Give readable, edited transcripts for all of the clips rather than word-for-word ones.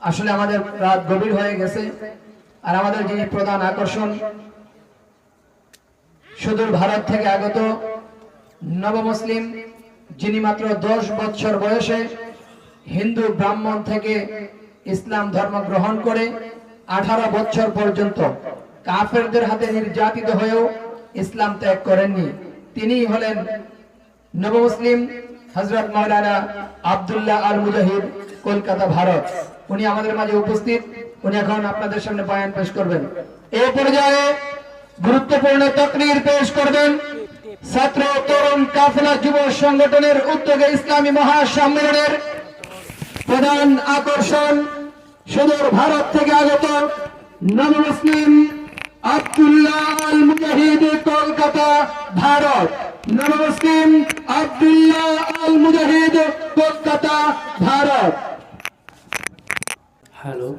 আসলে আমাদের রাত গভীর হয়ে গেছে, আর আমাদের যিনি প্রধান আকর্ষণ সুদূর ভারত থেকে আগত নবমুসলিম, যিনি মাত্র 10 বছর বয়সে হিন্দু ব্রাহ্মণ থেকে ইসলাম ধর্ম গ্রহণ করে 18 বছর পর্যন্ত কাফেরদের হাতে নির্যাতিত হয়েও ইসলাম ত্যাগ করেননি, তিনি হলেন নবমুসলিম হযরত মাওলানা আব্দুল্লাহ আল মুজাহিদ, কলকাতা, ভারত। উনি আমাদের মাঝে উপস্থিত। উনি এখন আপনাদের সামনে বয়ান পেশ করবেন। এই পর্যায়ে গুরুত্বপূর্ণ তাকরীর পেশ করবেন ছাত্র তরুণ কাফেলা যুব সংগঠনের উদ্যোগে ইসলামী মহাসম্মেলনের প্রধান আকর্ষণ সুদূর ভারত থেকে আগত নবমুসলিম আব্দুল্লাহ আল মুজাহিদ, কলকাতা, ভারত। নবমুসলিম আব্দুল্লাহ আল মুজাহিদ, কলকাতা, ভারত। হ্যালো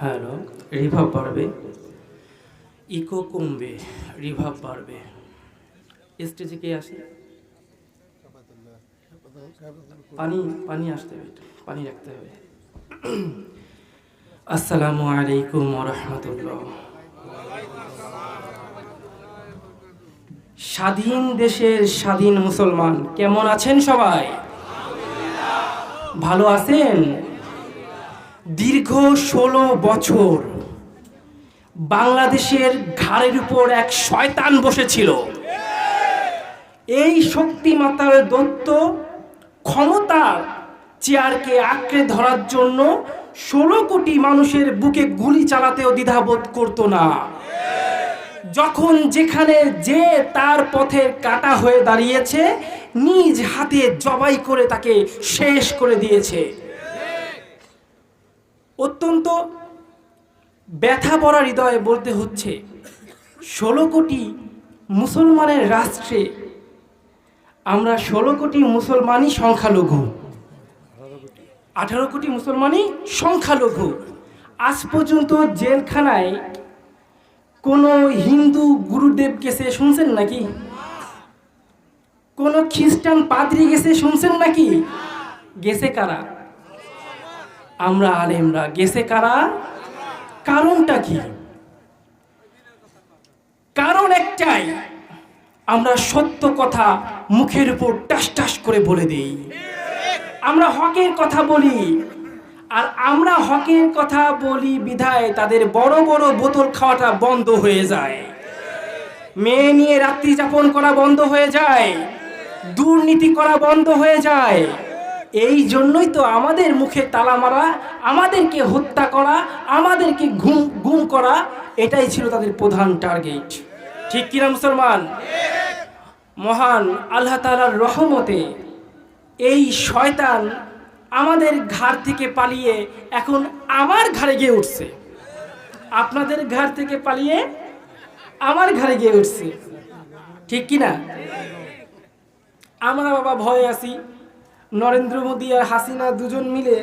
হ্যালো, রিভাব বাড়বে, ইকো কমবে, রিভাব বাড়বে। স্টেজে কে আসে? পানি পানি আসতে হবে, পানি রাখতে হবে। আসসালামু আলাইকুম ওয়া রাহমাতুল্লাহ। স্বাধীন দেশের স্বাধীন মুসলমান কেমন আছেন সবাই? ভালো আছেন? দীর্ঘ 16 বছর বাংলাদেশের ঘাড়ের উপর এক শয়তান বসেছিল। এই শক্তিমাতার দত্ত ক্ষমতার চেয়ারকে আঁকড়ে ধরার জন্য 16 কোটি মানুষের বুকে গুলি চালাতেও দ্বিধাবোধ করতো না। যখন যেখানে যে তার পথের কাঁটা হয়ে দাঁড়িয়েছে, নিজ হাতে জবাই করে তাকে শেষ করে দিয়েছে। অত্যন্ত ব্যথা ভরা হৃদয়ে বলতে হচ্ছে, 16 কোটি মুসলমানের রাষ্ট্রে আমরা 16 কোটি মুসলমানই সংখ্যালঘু, 18 কোটি মুসলমানই সংখ্যালঘু। আজ পর্যন্ত জেলখানায় কোনো হিন্দু গুরুদেব গেছে শুনছেন নাকি? কোনো খ্রিস্টান পাদ্রী গেছে শুনছেন নাকি? গেছে কারা? আমরা আলেমরা। গেছে কারা? কারণটা কি? কারণ একটাই, আমরা সত্য কথা মুখের উপর টাস টাস করে বলে দিই। আমরা হকের কথা বলি, আর আমরা হকের কথা বলি বিধায় তাদের বড় বড় বোতল খাওয়াটা বন্ধ হয়ে যায়, মেয়ে নিয়ে রাত্রি যাপন করা বন্ধ হয়ে যায়, দুর্নীতি করা বন্ধ হয়ে যায়। এই জন্যই তো আমাদের মুখে তালা মারা, আমাদেরকে হত্যা করা, আমাদেরকে গুম করা, এটাই ছিল তাদের প্রধান টার্গেট। ঠিক কিনা মুসলমান? মহান আল্লাহ তাআলার রহমতে এই শয়তান আমাদের ঘাড় থেকে পালিয়ে এখন আমার ঘাড়ে গিয়ে উঠছে। আপনাদের ঘাড় থেকে পালিয়ে আমার ঘাড়ে গিয়ে উঠছে। ঠিক কিনা? আমরা বাবা ভয়ে আছি। নরেন্দ্র মোদী আর হাসিনা দুজন মিলে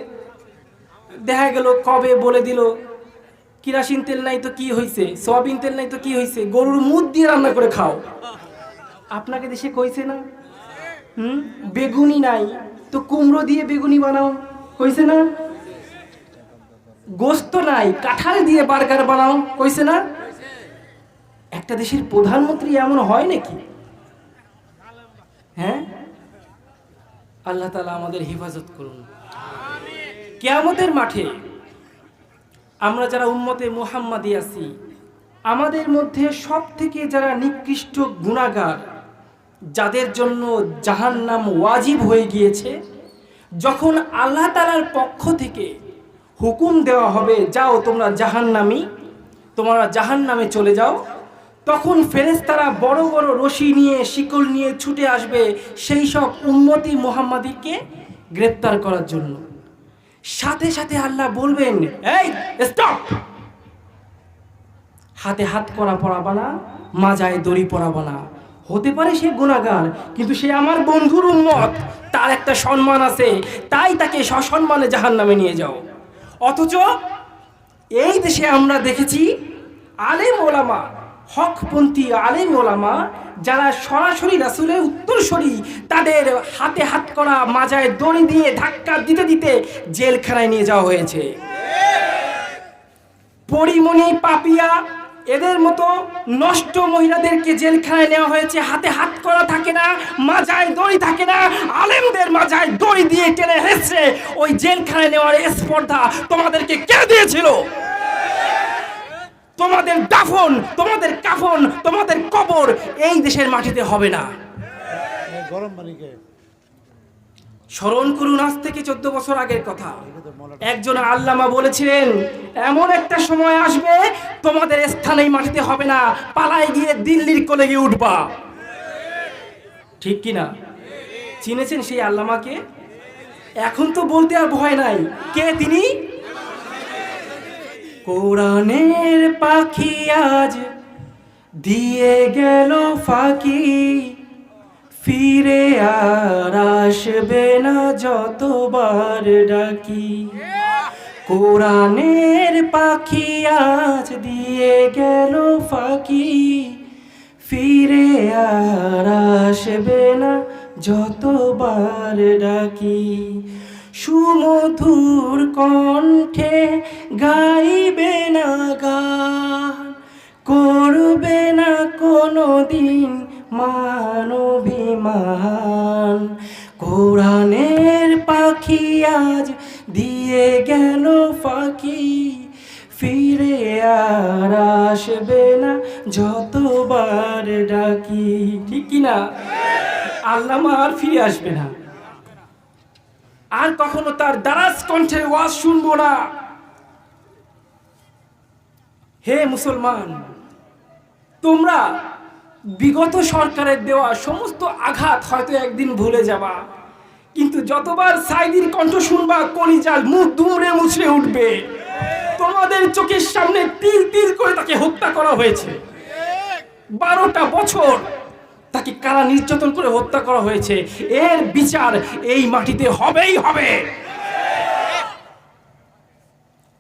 দেখা গেল কবে বলে দিল কিরাসিন তেল নাই তো কি হয়েছে, সয়াবিন তেল নাই তো কি হয়েছে, গরুর মুদ দিয়ে রান্না করে খাও। আপনাকে দেশে কইছে না? বেগুনি নাই তো কুমড়ো দিয়ে বেগুনি বানাও, কইছে না? গোস্ত নাই কাঁঠাল দিয়ে বার্গার বানাও, কইছে না? একটা দেশের প্রধানমন্ত্রী এমন হয় নাকি? হ্যাঁ, আল্লাহ তাআলা আমাদের হেফাজত করুন। কিয়ামতের মাঠে আমরা যারা উম্মতে মুহাম্মাদি আছি, আমাদের মধ্যে সব থেকে যারা নিকৃষ্ট গুনাহগার, যাদের জন্য জাহান্নাম ওয়াজিব হয়ে গিয়েছে, যখন আল্লাহ তাআলার পক্ষ থেকে হুকুম দেওয়া হবে যাও তোমরা জাহান্নামী, তোমরা জাহান্নামে চলে যাও, তখন ফেরেশতারা বড় বড় রশি নিয়ে শিকল নিয়ে ছুটে আসবে সেই সব উম্মতি মুহাম্মাদিকে গ্রেফতার করার জন্য। সাথে সাথে আল্লাহ বলবেন, এই স্টপ, হাতে হাত করা পরাবা না, মাজায় দড়ি পরাবা না। হতে পারে সে গুনাহগার, কিন্তু সে আমার বন্ধুর উম্মত, তার একটা সম্মান আছে, তাই তাকে সসম্মানে জাহান্নামে নিয়ে যাও। অথচ এই দেশে আমরা দেখেছি আলেম ওলামা, হকপন্থী আলেম ওলামা, যারা সরাসরি রাসূলের উত্তরসূরি, তাদের হাতে হাত করা, মাজায় দড়ি দিয়ে ধাক্কা দিতে দিতে জেলখানায় নিয়ে যাওয়া হয়েছে। পরিমণি, পাপিয়া, এদের মতো নষ্ট মহিলাদেরকে জেলখানায় নেওয়া হয়েছে। হাতে হাত করা থাকে না, মাজায় দড়ি থাকে না, আলেমদের মাজায় দড়ি দিয়ে টেনে হেসে ওই জেলখানায় নেওয়ার স্পর্ধা তোমাদেরকে কে দিয়েছিল? তোমাদের দাফন, তোমাদের কাফন, তোমাদের কবর এই দেশের মাটিতে হবে না। স্মরণ করুন, আজ থেকে 14 বছর আগের কথা। একজন আল্লামা বলেছিলেন, এমন একটা সময় আসবে তোমাদের স্থান এই মাটিতে হবে না, পালায় গিয়ে দিল্লির কোলে গিয়ে উঠবা। ঠিক কিনা? চিনেছেন সেই আল্লামাকে? এখন তো বলতে আর ভয় নাই। কে তিনি? কোরআনের পাখি আজ দিয়ে গেল ফাঁকি, ফিরে আর আসবে না যতবার ডাকি। কোরআনের পাখি আজ দিয়ে গেল ফাঁকি, ফিরে আর আসবে না যতবার ডাকি। সুমধুর কণ্ঠে গাইবে না গান, করবে না কোনো দিন মানবিমান। কোরআনের পাখি আজ দিয়ে গেল ফাঁকি, ফিরে আর আসবে না যতবার ডাকি। ঠিক কিনা? আল্লামা আর ফিরে আসবে না, আর কখনো তার দারাজ কণ্ঠের ওয়াজ শুনবো না। হে মুসলমান, তোমরা বিগত সরকারের দেওয়া সমস্ত আঘাত হয়তো একদিন ভুলে যাবা, কিন্তু যতবার সাইদির কণ্ঠ শুনবা কলিজার মুখ দুমড়ে মুছড়ে উঠবে। তোমাদের চোখের সামনে তিল তিল করে তাকে হত্যা করা হয়েছে। 12টা বছর তাকে কারা নির্যাতন করে হত্যা করা হয়েছে। এর বিচার এই মাটিতে হবেই হবে।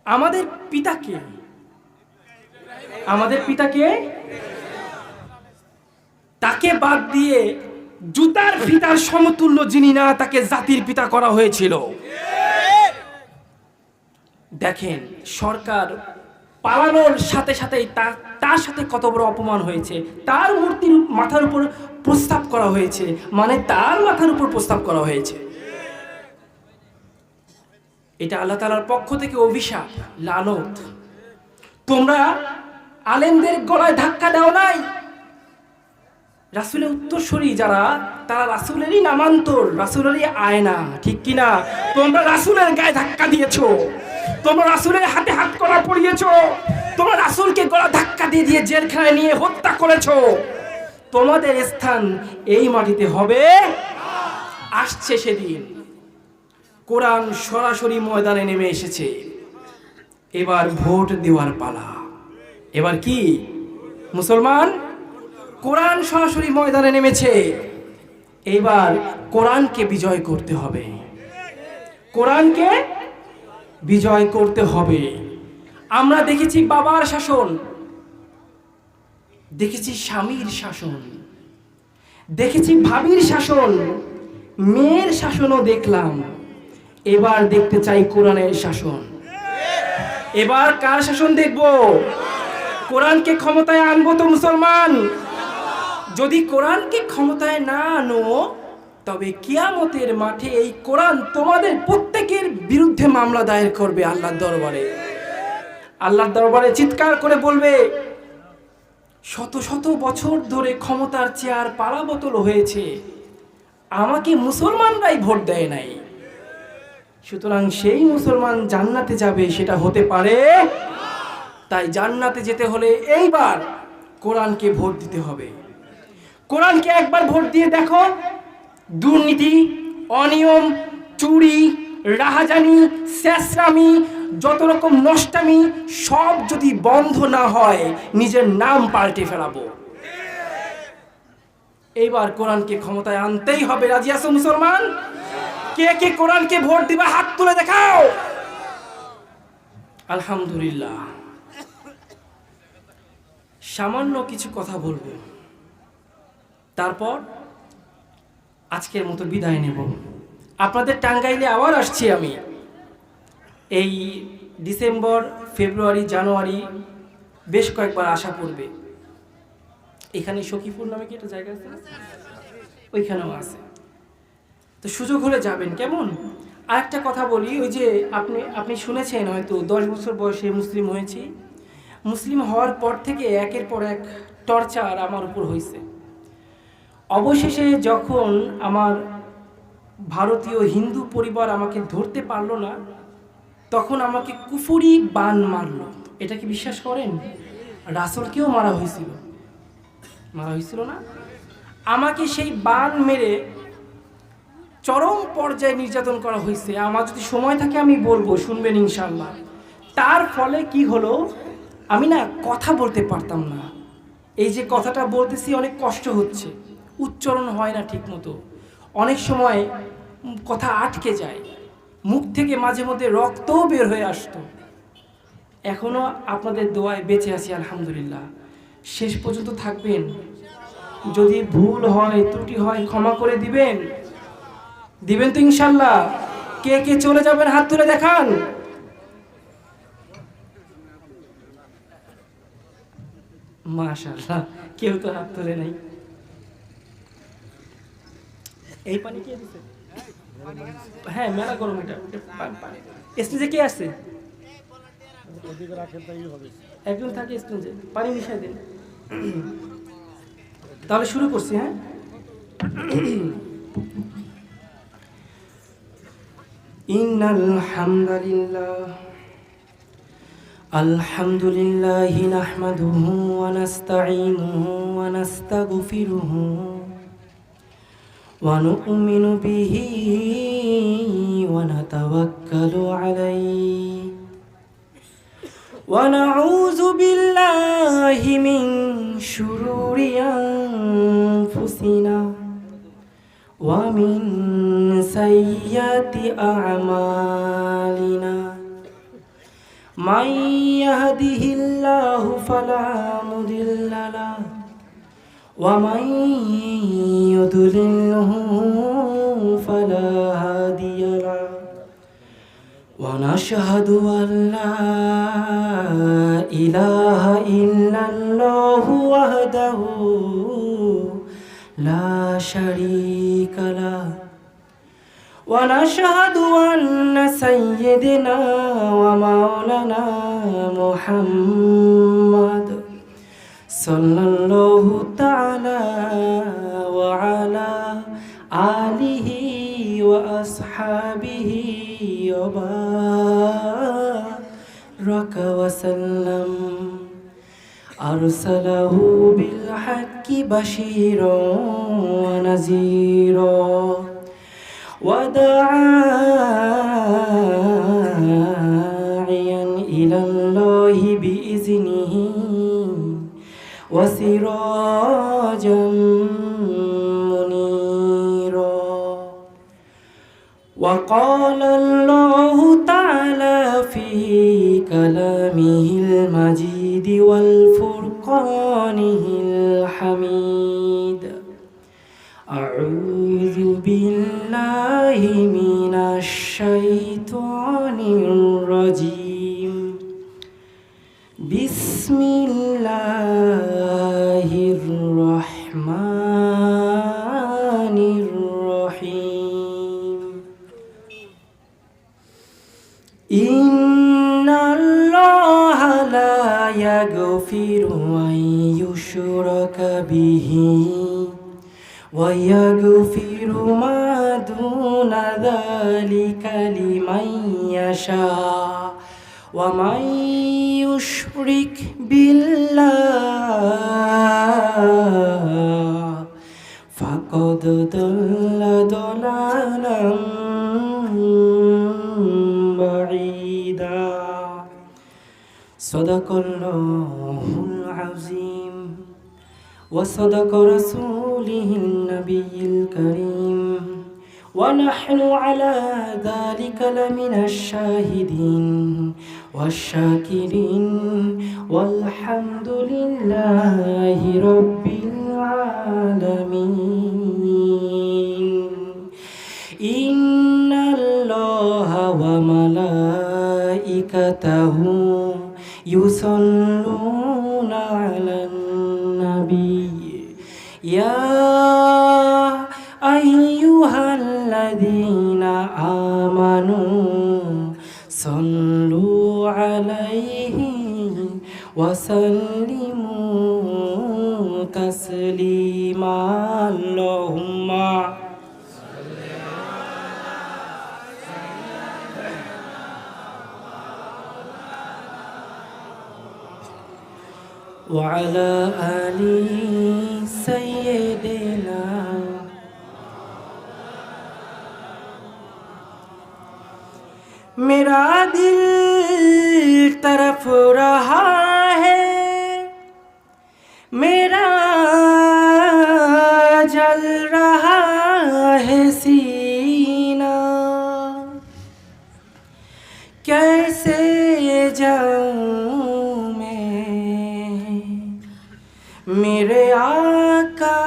আমাদের পিতাকে, আমাদের পিতাকে, তাকে বাদ দিয়ে জুতার পিতার সমতুল্য যিনি না, তাকে জাতির পিতা করা হয়েছিল। দেখেন সরকার পালানোর সাথে সাথেই তার সাথে কত বড় অপমান হয়েছে। তার মূর্তির মাথার উপর প্রস্তাব করা হয়েছে, মানে তার মাথার উপর প্রস্তাব করা হয়েছে। এটা আল্লাহ তাআলার পক্ষ থেকে অভিশাপ, লানত। তোমরা আলেমদের গলায় ধাক্কা দাও নাই। রাসূলের উত্তরসূরি যারা, তারা রাসূলেরই নামান্তর, রাসূলেরই আয়না। ঠিক কিনা? তোমরা রাসূলের গায়ে ধাক্কা দিয়েছো, তোমরা রাসূলের হাতে হাত করা পরিয়েছো, তোমরা রাসূলকে গলা ধাক্কা দিয়ে দিয়ে জেলখানায় নিয়ে হত্যা করেছো। তোমাদের স্থান এই মাটিতে হবে। আসছে সেদিন, কোরআন সরাসরি ময়দানে নেমে এসেছে। এবার ভোট দেওয়ার পালা। এবার কি মুসলমান? কোরআন সরাসরি ময়দানে নেমেছে। এবার কোরআনকে বিজয় করতে হবে, কোরআনকে বিজয় করতে হবে। আমরা দেখেছি বাবার শাসন, দেখেছি স্বামীর শাসন, দেখেছি ভাবির শাসন, মেয়ের শাসনও দেখলাম। এবার দেখতে চাই কোরআনের শাসন। এবার কার শাসন দেখব? কোরআনকে ক্ষমতায় আনবো তো মুসলমান। যদি কোরআনকে ক্ষমতায় না আনো, তবে কিয়ামতের মাঠে এই কোরআন তোমাদের প্রত্যেকের বিরুদ্ধে মামলা দায়ের করবে আল্লাহর দরবারে। আল্লাহর দরবারে চিৎকার করে বলবে, শত শত বছর ধরে ক্ষমতার চেয়ার পালাবদল হয়েছে, আমাকে মুসলমানরাই ভোট দেয় নাই, সুতরাং সেই মুসলমান জান্নাতে যাবে সেটা হতে পারে। তাই জান্নাতে যেতে হলে এইবার কোরআনকে ভোট দিতে হবে। কোরআনকে একবার ভোট দিয়ে দেখো, দুর্নীতি, অনিয়ম, চুরি, রাহাজানি, শেষরামি, যত রকম নষ্টামি সব যদি বন্ধ না হয়, নিজের নাম পাল্টে ফেলাবো। এইবার কোরআনকে ক্ষমতায় আনতেই হবে। রাজি আছো মুসলমান? কে কে কোরআনকে ভোট দিবা হাত তুলে দেখাও। আলহামদুলিল্লাহ। সামান্য কিছু কথা বলবো, তারপর আজকের মতো বিদায় নেব। আপনাদের টাঙ্গাইলে আবার আসছি আমি। এই ডিসেম্বর, ফেব্রুয়ারি, জানুয়ারি বেশ কয়েকবার আসা পড়বে। এখানে সখীপুর নামে কি একটা জায়গা আছে, ওইখানেও আছে। তো সুযোগ হলে যাবেন, কেমন? আর একটা কথা বলি, ওই যে আপনি শুনেছেন হয়তো 10 বছর বয়সে মুসলিম হয়েছি। মুসলিম হওয়ার পর থেকে একের পর এক টর্চার আমার উপর হয়েছে। অবশেষে যখন আমার ভারতীয় হিন্দু পরিবার আমাকে ধরতে পারলো না, তখন আমাকে কুফরি বান মারলো। এটা কি বিশ্বাস করেন? রাসূলকেও মারা হয়েছিল না? আমাকে সেই বান মেরে চরম পর্যায়ে নির্যাতন করা হয়েছে। আমার যদি সময় থাকে আমি বলবো, শুনবেন ইনশাআল্লাহ। তার ফলে কি হলো, আমি না কথা বলতে পারতাম না। এই যে কথাটা বলতেছি অনেক কষ্ট হচ্ছে, উচ্চারণ হয় না ঠিক মতো, অনেক সময় কথা আটকে যায়, মুখ থেকে মাঝে মধ্যে রক্তও বের হয়ে আসতো। এখনো আপনাদের দোয়ায় বেঁচে আছি আলহামদুলিল্লাহ। শেষ পর্যন্ত থাকবেন, যদি ভুল হয় ত্রুটি হয় ক্ষমা করে দিবেন তো ইনশাল্লাহ। কে কে চলে যাবেন হাত তুলে দেখান। মাশাআল্লাহ, কেউ তো হাত তুলে নাই। এই পানি কে দিছে? হ্যাঁ, মেলা গরম এটা। স্টেজে কে আছে? একজন থাকে স্টেজে, পানি মিশাই দিন। তাহলে শুরু করছি, হ্যাঁ। ইন্নাল হামদালিল্লাহ আলহামদুলিল্লাহি নাহমাদুহু ওয়া নাস্তাঈনুহু ওয়া নাস্তাগফিরুহু ওয়া নু'মিনু বিহি ওয়া নাতাওয়াক্কালু আলাইহি ওয়া নাউযু বিল্লাহি মিন শুরুরি আনফুসিনা ওয়া মিন সাইয়্যাতি আ'মালিনা মান ইয়াহদিহিল্লাহু ফালা মুদিল্লা লাহু ওয়া মান ইউদ্লিলহু ফালা হাদিয়া লাহু ওয়া নাশহাদু আন লা ইলাহা ইল্লাল্লাহু ওয়াহদাহু লা শারীকা লাহু ওয়া নাশহাদু আন্না সাইয়্যিদানা ওয়া মাওলানা মুহাম্মাদ সাল্লাল্লাহু তাআলা ওয়া আলা আলিহি ওয়া আসহাবিহি ওয়া বারাকা ওয়া সাল্লাম আরসালাহু বিল হাক্কি বাশীরাও ওয়া নাযীরাও وداعيا إلى الله بإذنه وسراجا منيرا وقال الله تعالى في كلامه المجيد والفرقانه الحميد أعوذ بالله من الشيطان الرجيم بسم الله الرحمن الرحيم إن الله لا يغفر أن يشرك به ويغفر ما دون ذلك لمن يشاء ومن يشرك بالله فقد ضل ضلالا بعيدا صدق الله العظيم وصدق رسوله النبي الكريم ونحن على ذلك لمن الشاهدين والشاكرين والحمد لله رب العالمين إن الله وملائكته وملائكته يصلون على النبي يا أيها الذين آمنوا صلوا عليه وسلموا تسليما اللهم وعلى آل سيدنا मेरा दिल तरफ रहा है मेरा जल रहा है सीना कैसे जाऊं मैं मेरे आका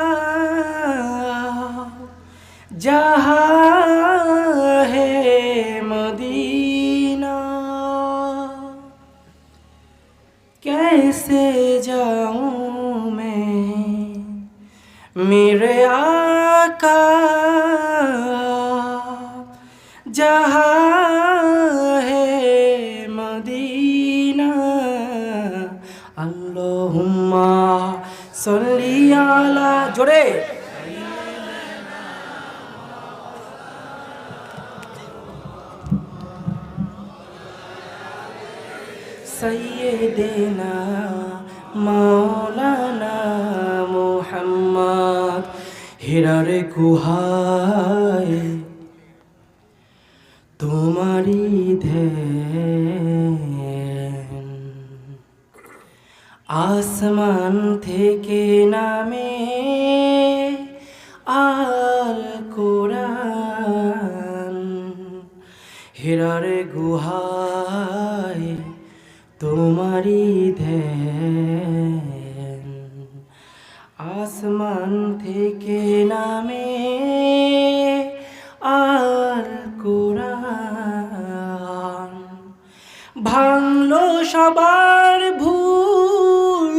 जहाँ है मदीना कैसे जाऊं मैं मेरे आका जहाँ है मदीना अल्लाहुम्मा सल्ली अला जोड़े सैयदना मौलाना मुहम्मद হিরার গুহায় তোমারি ধ্যান আসমান থেকে নামে আল কোরআন হিরার গুহায় তোমারি ধ্যান আসমান থেকে নামে আল কোরআন ভাঙলো সবার ভুল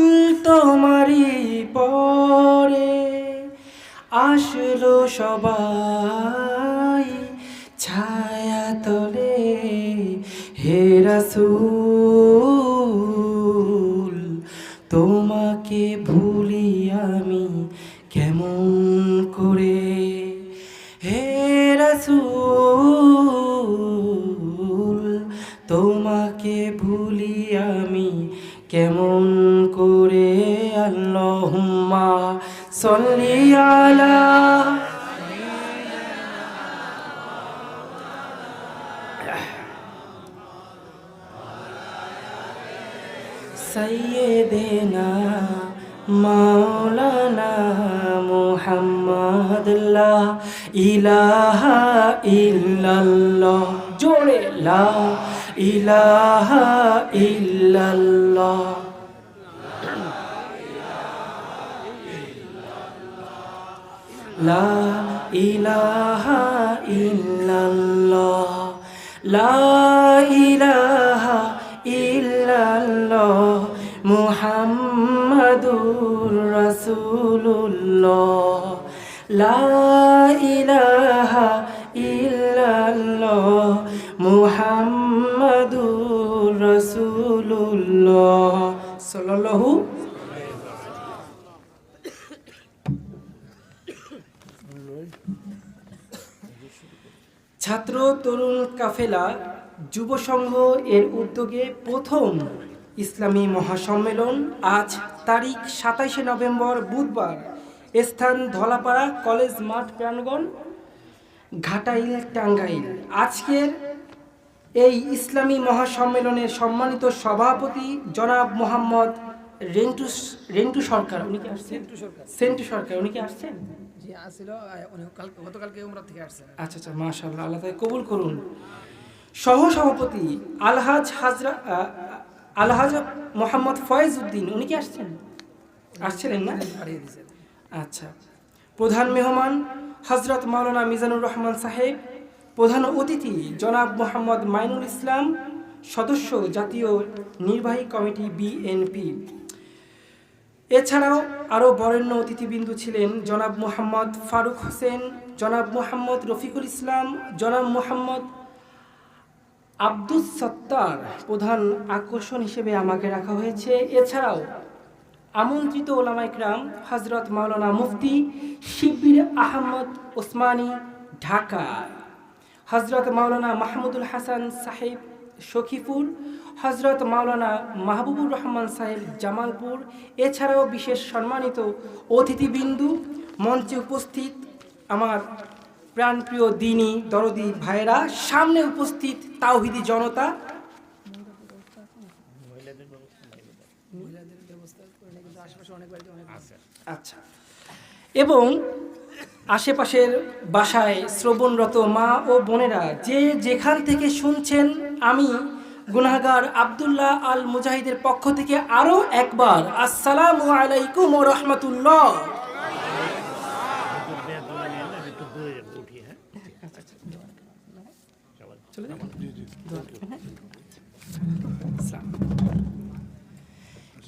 তোমারি পরে আসলো সবাই ছায়া তলে হে রাসূল তোমাকে ভুলি আমি কেমন করে হে রাসূল তোমাকে ভুলি আমি কেমন করে আল্লাহুম্মা সল্লি আলা सैयदना मौलाना मुहम्मद ला इलाहा इल्लल्लाह जोड़े ला इलाहा इल्लल्लाह ला इलाहा इल्लल्लाह ला इलाहा इल्लल्लाह मुहम्मदुर रसूलुल्लाह ला इलाहा इल्लल्लाह मुहम्मदुर रसूलुल्लाह सल्लल्लाहु ছাত্র তরুণ কাফেলা যুব সংঘ এর উদ্যোগে প্রথম ইসলামী মহাসম্মেলন আজ তারিখ 27 নভেম্বর বুধবার স্থান ধলাপাড়া কলেজ মাঠ প্রাঙ্গণ ঘাটাইল টাঙ্গাইল। আজকের এই ইসলামী মহাসম্মেলনের সম্মানিত সভাপতি জনাব মোহাম্মদ রেন্টু সরকার, উনি কি আসছেন? সেন্টু সরকার, উনি কি আসছেন? আচ্ছা আচ্ছা, মাশাআল্লাহ, আল্লাহ তাআলা কবুল করুন। সহ সভাপতি আলহাজ মোহাম্মদ ফয়েজ উদ্দিন, উনি কি আসছেন? আসছিলেন না? আচ্ছা। প্রধান মেহমান হযরত মাওলানা মিজানুর রহমান সাহেব, প্রধান অতিথি জনাব মোহাম্মদ মাইনুল ইসলাম, সদস্য জাতীয় নির্বাহী কমিটি বিএনপি। এছাড়াও আরও বরেণ্য অতিথিবৃন্দ ছিলেন জনাব মোহাম্মদ ফারুক হোসেন, জনাব মোহাম্মদ রফিকুল ইসলাম, জনাব মোহাম্মদ আব্দুস সত্তার। প্রধান আকর্ষণ হিসেবে আমাকে রাখা হয়েছে। এছাড়াও আমন্ত্রিত ওলামা ইকরাম হজরত মাওলানা মুফতি শিবির আহমদ ওসমানী ঢাকা, হজরত মাওলানা মাহমুদুল হাসান সাহেব সখীপুর, হজরত মাওলানা মাহবুবুর রহমান সাহেব জামালপুর। এছাড়াও বিশেষ সম্মানিত অতিথিবৃন্দ, মঞ্চে উপস্থিত আমার প্রাণপ্রিয় দিনী দরদি ভাইরা, সামনে উপস্থিত তাওহিদি জনতা। আচ্ছা, এবং আশেপাশের বাসায় শ্রবণরত মা ও বোনেরা, যে যেখান থেকে শুনছেন, আমি গুনাহগার আব্দুল্লাহ আল মুজাহিদের পক্ষ থেকে আরও একবার আসসালামু আলাইকুম ওয়া রাহমাতুল্লাহ।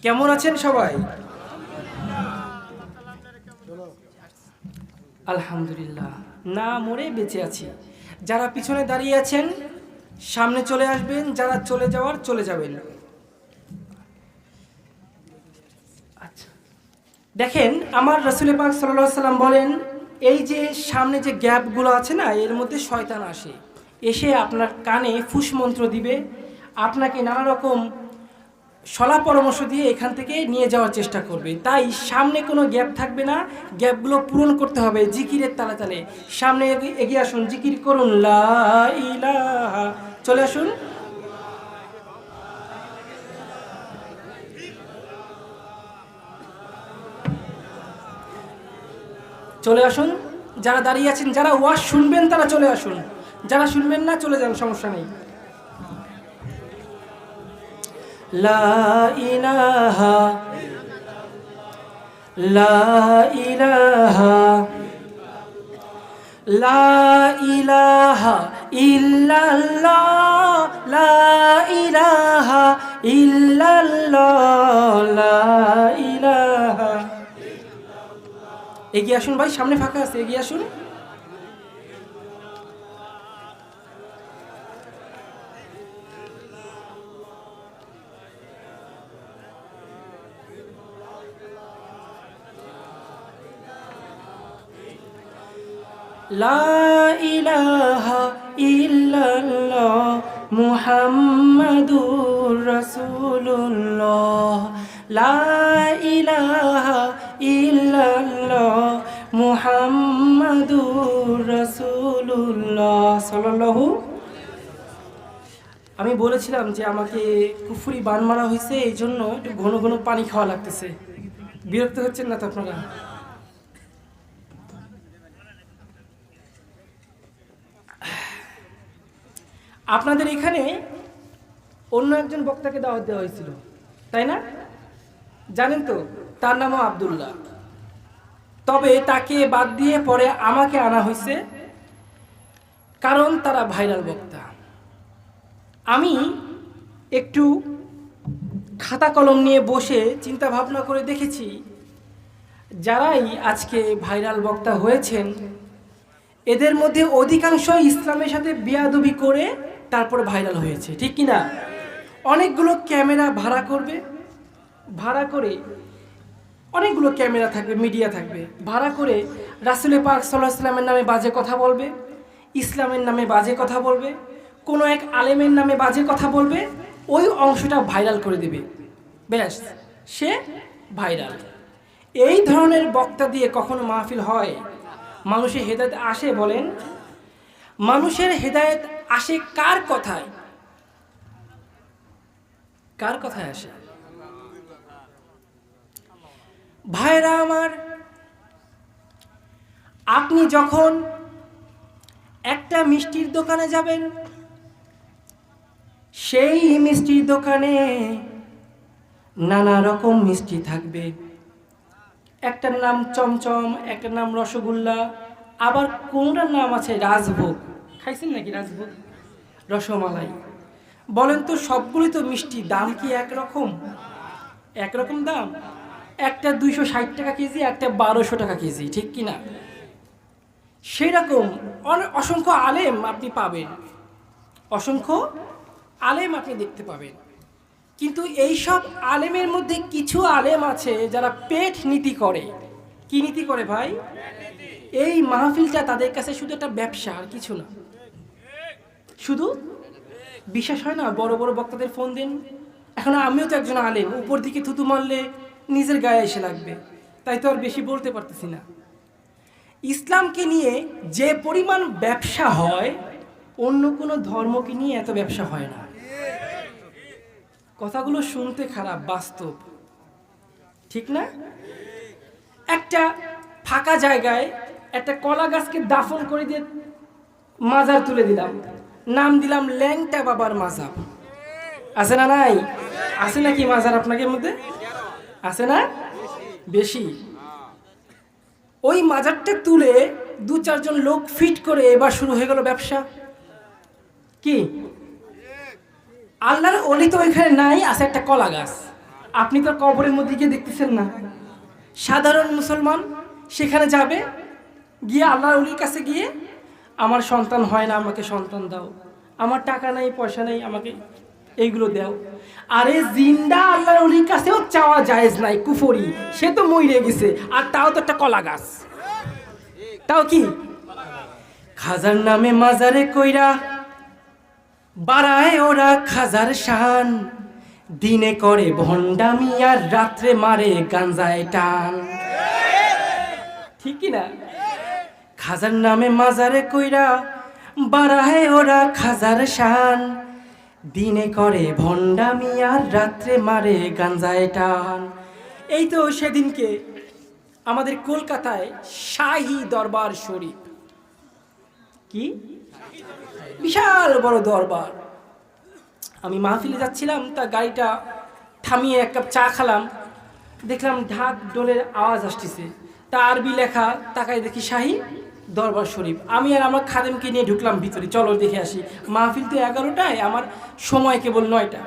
কেমন আছেন সবাই? আলহামদুলিল্লাহ, না মরে বেঁচে আছি। যারা পিছনে দাঁড়িয়ে আছেন সামনে চলে আসবেন, যারা চলে যাওয়ার চলে যাবেন। আচ্ছা, দেখেন আমার রাসূল পাক সাল্লাল্লাহু আলাইহি সাল্লাম বলেন, এই যে সামনে যে গ্যাপগুলো আছে না, এর মধ্যে শয়তান আসে, এসে আপনার কানে ফুসমন্ত্র দিবে, আপনাকে নানা রকম সলা পরামর্শ দিয়ে এখান থেকে নিয়ে যাওয়ার চেষ্টা করবে। তাই সামনে কোনো গ্যাপ থাকবে না, গ্যাপগুলো পূরণ করতে হবে জিকিরের তালে তালে। সামনে এগিয়ে আসুন, জিকির করুন, লা ইলাহা। চলে আসুন, চলে আসুন। যারা দাঁড়িয়ে আছেন, যারা ওয়াজ শুনবেন তারা চলে আসুন, যারা শুনবেন না চলে যান, সমস্যা নেই। লা ইলাহা, লা ইলাহা, লা ইলাহা ইল্লাল্লাহ, লা ইলাহা ইল্লাল্লাহ, লা ইলাহা। এগিয়ে আসুন ভাই, সামনে ফাঁকা আছে, এগিয়ে আসুন। লা ইলাহা ইল্লাল্লাহ মুহাম্মাদুর রাসূলুল্লাহ, লা ইলাহা ইল্লাল্লাহ মুহাম্মাদুর রাসূলুল্লাহ সাল্লাল্লাহু। আমি বলেছিলাম যে আমাকে কুফরি বান মারা হয়েছে, এই জন্য একটু ঘন ঘন পানি খাওয়া লাগতেছে। বিরক্ত হচ্ছেন না তো আপনারা? আপনাদের এখানে অন্য একজন বক্তাকে দাওয়াত দেওয়া হয়েছিল, তাই না? জানেন তো, তার নামও আব্দুল্লাহ। তবে তাকে বাদ দিয়ে পরে আমাকে আনা হয়েছে, কারণ তারা ভাইরাল বক্তা। আমি একটু খাতা কলম নিয়ে বসে চিন্তা ভাবনা করে দেখেছি, যারাই আজকে ভাইরাল বক্তা হয়েছেন, এদের মধ্যে অধিকাংশ ইসলামের সাথে বেয়াদবি করে তারপরে ভাইরাল হয়েছে, ঠিক কিনা? অনেকগুলো ক্যামেরা ভাড়া করবে, ভাড়া করে অনেকগুলো ক্যামেরা থাকবে, মিডিয়া থাকবে, ভাড়া করে রাসূল পাক সাল্লাল্লাহু আলাইহি ওয়াসাল্লামের নামে বাজে কথা বলবে, ইসলামের নামে বাজে কথা বলবে, কোনো এক আলেমের নামে বাজে কথা বলবে, ওই অংশটা ভাইরাল করে দেবে, ব্যাস সে ভাইরাল। এই ধরনের বক্তা দিয়ে কখনো মাহফিল হয়? মানুষের হেদায়েত আসে? বলেন, মানুষের হেদায়েত আসে কার কথায়? কার কথায় আসে? ভাইরা আমার, আপনি যখন একটা মিষ্টির দোকানে যাবেন, সেই মিষ্টির দোকানে নানা রকম মিষ্টি থাকবে। একটার নাম চমচম, একটার নাম রসগোল্লা, আবার কোনটার নাম আছে রাজভোগ। খাইছেন নাকি রাজভোগ? রসমালাই। বলেন তো সবগুলোই তো মিষ্টি, দাম কি একরকম? একরকম দাম? একটা 260 টাকা কেজি, একটা 1200 টাকা কেজি, ঠিক কি না? সেরকম অসংখ্য আলেম আপনি পাবেন, অসংখ্য আলেম আপনি দেখতে পাবেন। কিন্তু এইসব আলেমের মধ্যে কিছু আলেম আছে যারা পেট নীতি করে। কি নীতি করে ভাই? এই মাহফিলটা তাদের কাছে শুধু একটা ব্যবসা, আর কিছু না। শুধু বিশ্বাস হয় না? বড় বড় বক্তাদের ফোন দেন, এখন আমিও তো একজন আলেম, উপর দিকে থুতু মারলে নিজের গায়ে এসে লাগবে, তাই তো আর বেশি বলতে পারতেছি না। ইসলামকে নিয়ে যে পরিমাণ ব্যবসা হয়, অন্য কোনো ধর্মকে নিয়ে এত ব্যবসা হয় না। কথাগুলো শুনতে খারাপ, বাস্তব, ঠিক না? একটা ফাঁকা জায়গায় একটা কলা গাছকে দাফন করে দিয়ে মাজার তুলে দিলাম, নাম দিলাম ল্যাংটা বাবার মাজার। আছে না? নাই? আছে নাকি মাজার আপনাদের মধ্যে? আছে না? বেশি। ওই মাজারটা তুলে 2-4 জন লোক ফিট করে এবার শুরু হয়ে গেল ব্যবসা। কি আল্লাহর ওলি তো ওইখানে নাই, আছে একটা কলা গাছ। আপনি তো কবরের মধ্যে গিয়ে দেখতেছেন না? সাধারণ মুসলমান সেখানে যাবে, গিয়ে আল্লাহর ওলির কাছে গিয়ে, আমার সন্তান হয় না, আমাকে সন্তান দাও, আমার টাকা নাই পয়সা নেই, আমাকে এইগুলো দাও। আরে জিন্দা আল্লাহর ওলির কাছেও চাওয়া জায়েজ নাই, কুফরি, সে তো মইরে গেছে, আর তাও তো একটা কলা গাছ। তাও কি খাজার নামে মাজারে কইরা বাড়ায় ওরা খাজার শান, দিনে করে ভণ্ডামি আর রাত্রে মারে গাঞ্জায় টান, ঠিক কি না? খাজার নামে মাজারে কইরা বাড়ায় ওরা খাজার শান, দিনে করে ভণ্ডামি আর রাত্রে মারে গাঞ্জায় টান। এই তো সেদিনকে আমাদের কলকাতায় শাহী দরবার শরীফ, কি বিশাল বড় দরবার। আমি মাহফিলে যাচ্ছিলাম, তা গাড়িটা থামিয়ে এক কাপ চা খেলাম, দেখলাম ঢাক ঢোলের আওয়াজ আসতেছে, তা আরবি লেখা, তাকাই দেখি শাহী দরবার শরীফ। আমি আর আমার খাদেমকে নিয়ে ঢুকলাম ভিতরে, চলো দেখে আসি। মাহফিল তো 11টায়, আমার সময় কেবল 9টা,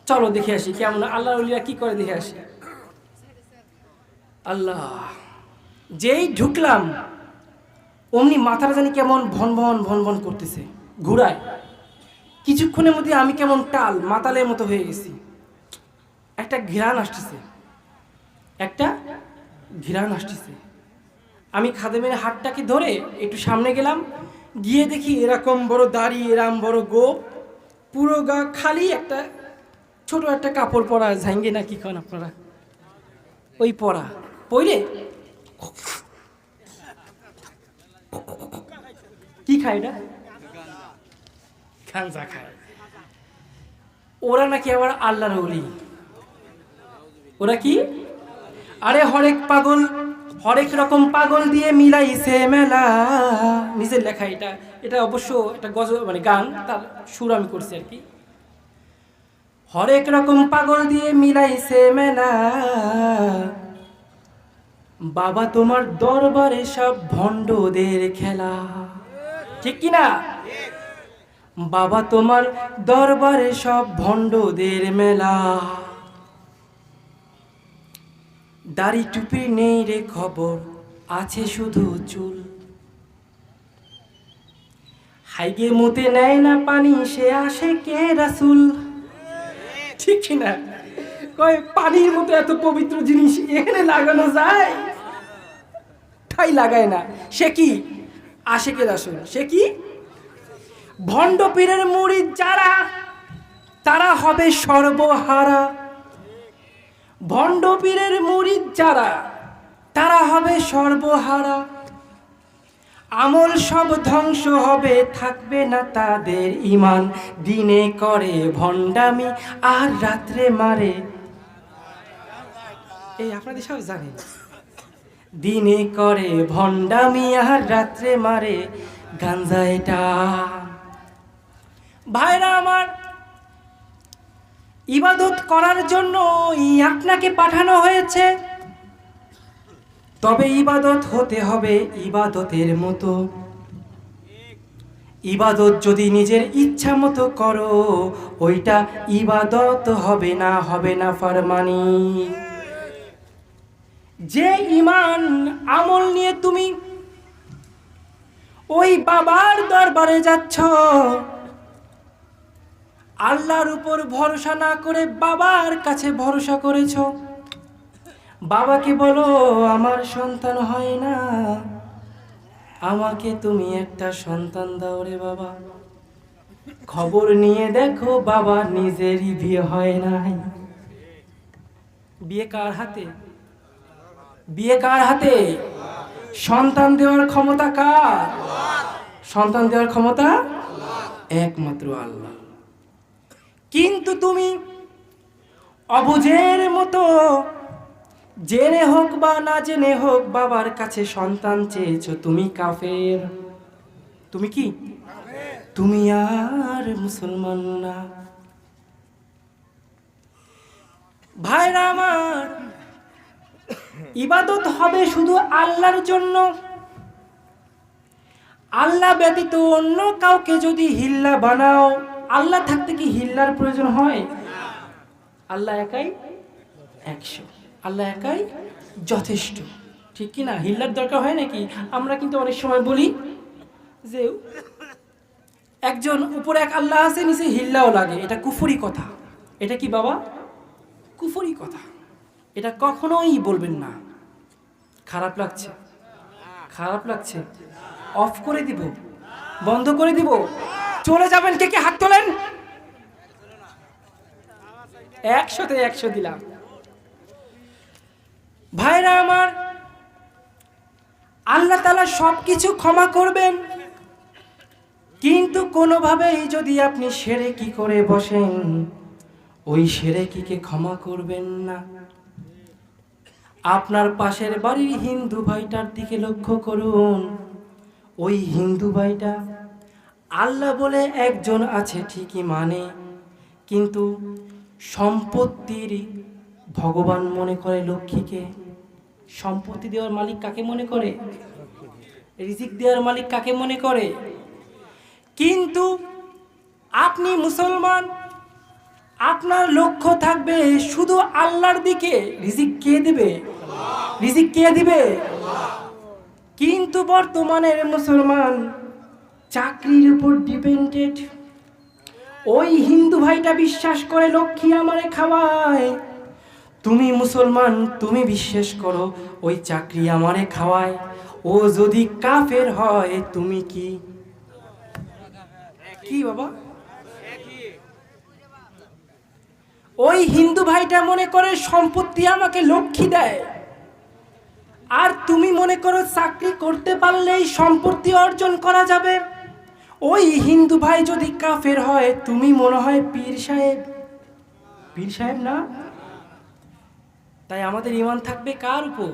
চলো দেখে আসি কেমন আল্লাহর ওলিরা কি করে, দেখে আসি। আল্লাহ, যেই ঢুকলাম অমনি মাথাটা জানি কেমন ভন ভন ভন ভন করতেছে, ঘুরায়। কিছুক্ষণের মধ্যে আমি কেমন টাল মাতালের মতো হয়ে গেছি। একটা ঘিরান আসতেছে, একটা ঘিরান আসতেছে। আমি খাদেমের হাতটাকে ধরে একটু সামনে গেলাম, গিয়ে দেখি এরকম বড় দাড়ি, এরকম বড় গোপ, পুরো গা খালি, একটা ছোট একটা কাপড় পরা, ঝাঙ্গে না কি খান আপনারা, ওই পরা পইরে কি খায় এটা? গাঞ্জা খায়। ওরা নাকি আবার আল্লাহর ওলি। ওরা কি? আরে হরেক পাগল, হরেক রকম পাগল দিয়ে মিলাইছে মেলা। নিজের লেখা এটা, এটা অবশ্য একটা গজল, মানে গান, তার সুর আমি করছি আর কি। হরেক রকম পাগল দিয়ে মিলাইছে মেলা, বাবা তোমার দরবারে সব ভণ্ডদের খেলা, ঠিক কি না? বাবা তোমার দরবারে সব ভণ্ডদের মেলা, দাড়ি টুপি নেই রে খবর, আছে শুধু চুল, হাইগে মুতে নেয় না পানি, সে আসে কে রাসূল, ঠিক কি না? কয় পানির মতো এত পবিত্র জিনিস এখানে লাগানো যায়? ঠাই লাগায় না। সে কি? আসে কে রাসূল। সে কি? ভণ্ড পীরের মুরিদ যারা, তারা হবে সর্বহারা। ভণ্ড পীরের মুরিদ যারা, তারা হবে সর্বহারা। আমল সব ধ্বংস হবে, থাকবে না তাদের ঈমান, দিনে করে ভণ্ডামি আর রাত্রে মারে। এই আপনাদের সব জানেন, দিনে করে ভণ্ডামি আর রাত্রে মারে গাঞ্জা। এটা ভাইরা আমার, ইবাদত করার জন্য আপনাকে পাঠানো হয়েছে, তবে ইবাদত হতে হবে ইবাদতের মতো। ইবাদত যদি নিজের ইচ্ছা মতো করো, ওইটা ইবাদত হবে না ফরমানি। যে ঈমান আমল নিয়ে তুমি ওই বাবার দরবারে যাচ্ছ, আল্লাহর উপর ভরসা না করে বাবার কাছে ভরসা করেছ, বাবাকে বলো আমার সন্তান হয় না, আমাকে তুমি একটা সন্তান দাও রে বাবা। খবর নিয়ে দেখো বাবা নিজেরই বিয়ে হয় নাই। বিয়ে কার হাতে? বিয়ে কার হাতে? সন্তান দেওয়ার ক্ষমতা কার? সন্তান দেওয়ার ক্ষমতা একমাত্র আল্লাহ। কিন্তু তুমি অবুঝের মতো জেনে হোক বা না জেনে হোক বাবার কাছে সন্তান চেয়েছো, তুমি কাফের। তুমি কি? তুমি আর মুসলমান না। ভাইরা আমার, ইবাদত হবে শুধু আল্লাহর জন্য। আল্লাহ ব্যতীত অন্য কাউকে যদি হিল্লা বানাও, আল্লাহ থাকতে কি হিল্লার প্রয়োজন হয়? আল্লাহ একাই 100, আল্লাহ একাই যথেষ্ট, ঠিক কি না? হিল্লার দরকার হয় নাকি? আমরা কিন্তু অনেক সময় বলি যে একজন উপরে এক আল্লাহ আছে, নিচে হিল্লাও লাগে। এটা কুফরি কথা। এটা কি বাবা? কুফরি কথা। এটা কখনোই বলবেন না। খারাপ লাগছে? খারাপ লাগছে? অফ করে দিব? বন্ধ করে দিব? চলে যাবেন? কে কে হাত তোলেন? 100-তে 100 দিলাম। ভাইরা আমার, আল্লাহ তাআলা সবকিছু ক্ষমা করবেন, কিন্তু কোনোভাবেই যদি আপনি শিরকি করে বসেন, ওই শিরকিকে ক্ষমা করবেন না। আপনার পাশের বাড়ির হিন্দু ভাইটার দিকে লক্ষ্য করুন। ওই হিন্দু ভাইটা আল্লাহ বলে একজন আছে ঠিকই মানে, কিন্তু সম্পত্তির ভগবান মনে করে লক্ষ্মীকে। সম্পত্তি দেওয়ার মালিক কাকে মনে করে? রিজিক দেওয়ার মালিক কাকে মনে করে? কিন্তু আপনি মুসলমান, আপনার লক্ষ্য থাকবে শুধু আল্লাহর দিকে। রিজিক কে দিবে? রিজিক কে দিবে? কিন্তু বর্তমানের মুসলমান চাকরির উপর ডিপেন্ডেড। ওই হিন্দু ভাইটা বিশ্বাস করে লক্ষ্মী আমারে খাওয়ায়, তুমি মুসলমান, তুমি বিশ্বাস করো ওই চাকরি আমারে খাওয়ায়। ও যদি কাফের হয়, তুমি কি? কি বাবা? ওই হিন্দু ভাইটা মনে করে সম্পত্তি আমাকে লক্ষ্মী দেয়, আর তুমি মনে করো চাকরি করতে পারলেই সম্পত্তি অর্জন করা যাবে। ওই হিন্দু ভাই যদি কাফের হয়, তুমি মনে হয় পীর সাহেব। পীর সাহেব না? তাই আমাদের ঈমান থাকবে কার উপর?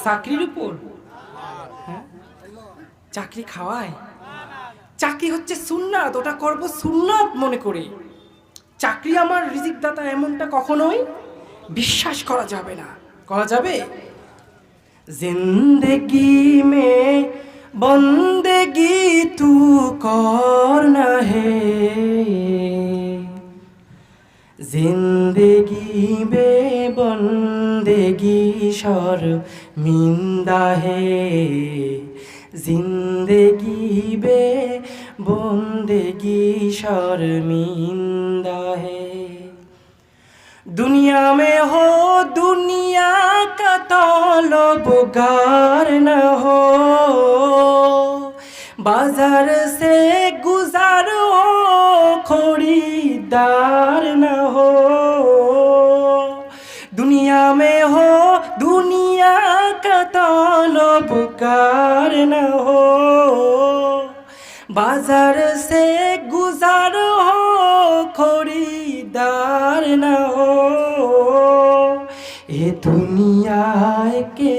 চাকরির উপর। হ্যাঁ, চাকরি খাওয়ায়। চাকরি হচ্ছে সুন্নাত, ওটা করব সুন্নাত মনে করে। চাকরি আমার রিজিক দাতা এমনটা কখনোই বিশ্বাস করা যাবে না। করা যাবে? जिंदगी में बंदगी तू करना है, जिंदगी में बंदगी शर्मिंदा है, जिंदगी में बंदगी शर्मिंदा है। दुनिया में हो दुनिया का तलबगार न हो, बाजार से गुजार हो खरीदार न हो। दुनिया में हो दुनिया का तलबगार न हो, बाजार से गुजार हो खरीदार न हो। ये दुनिया के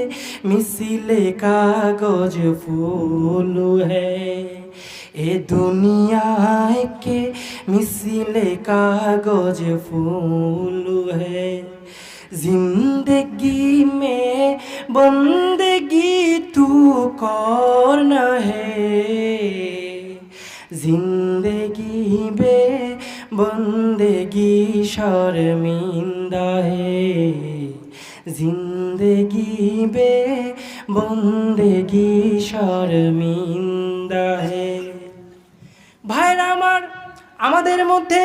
मिसले कागज फूल है, ये दुनिया के मिसले कागज फूल है। जिंदगी में बंदगी तू करना है, जिंदगी बे बंदगी शर्मिंदा है, जिंदगी बे बंदगी शर्मिंदा है। ভাইরা আমার, আমাদের মধ্যে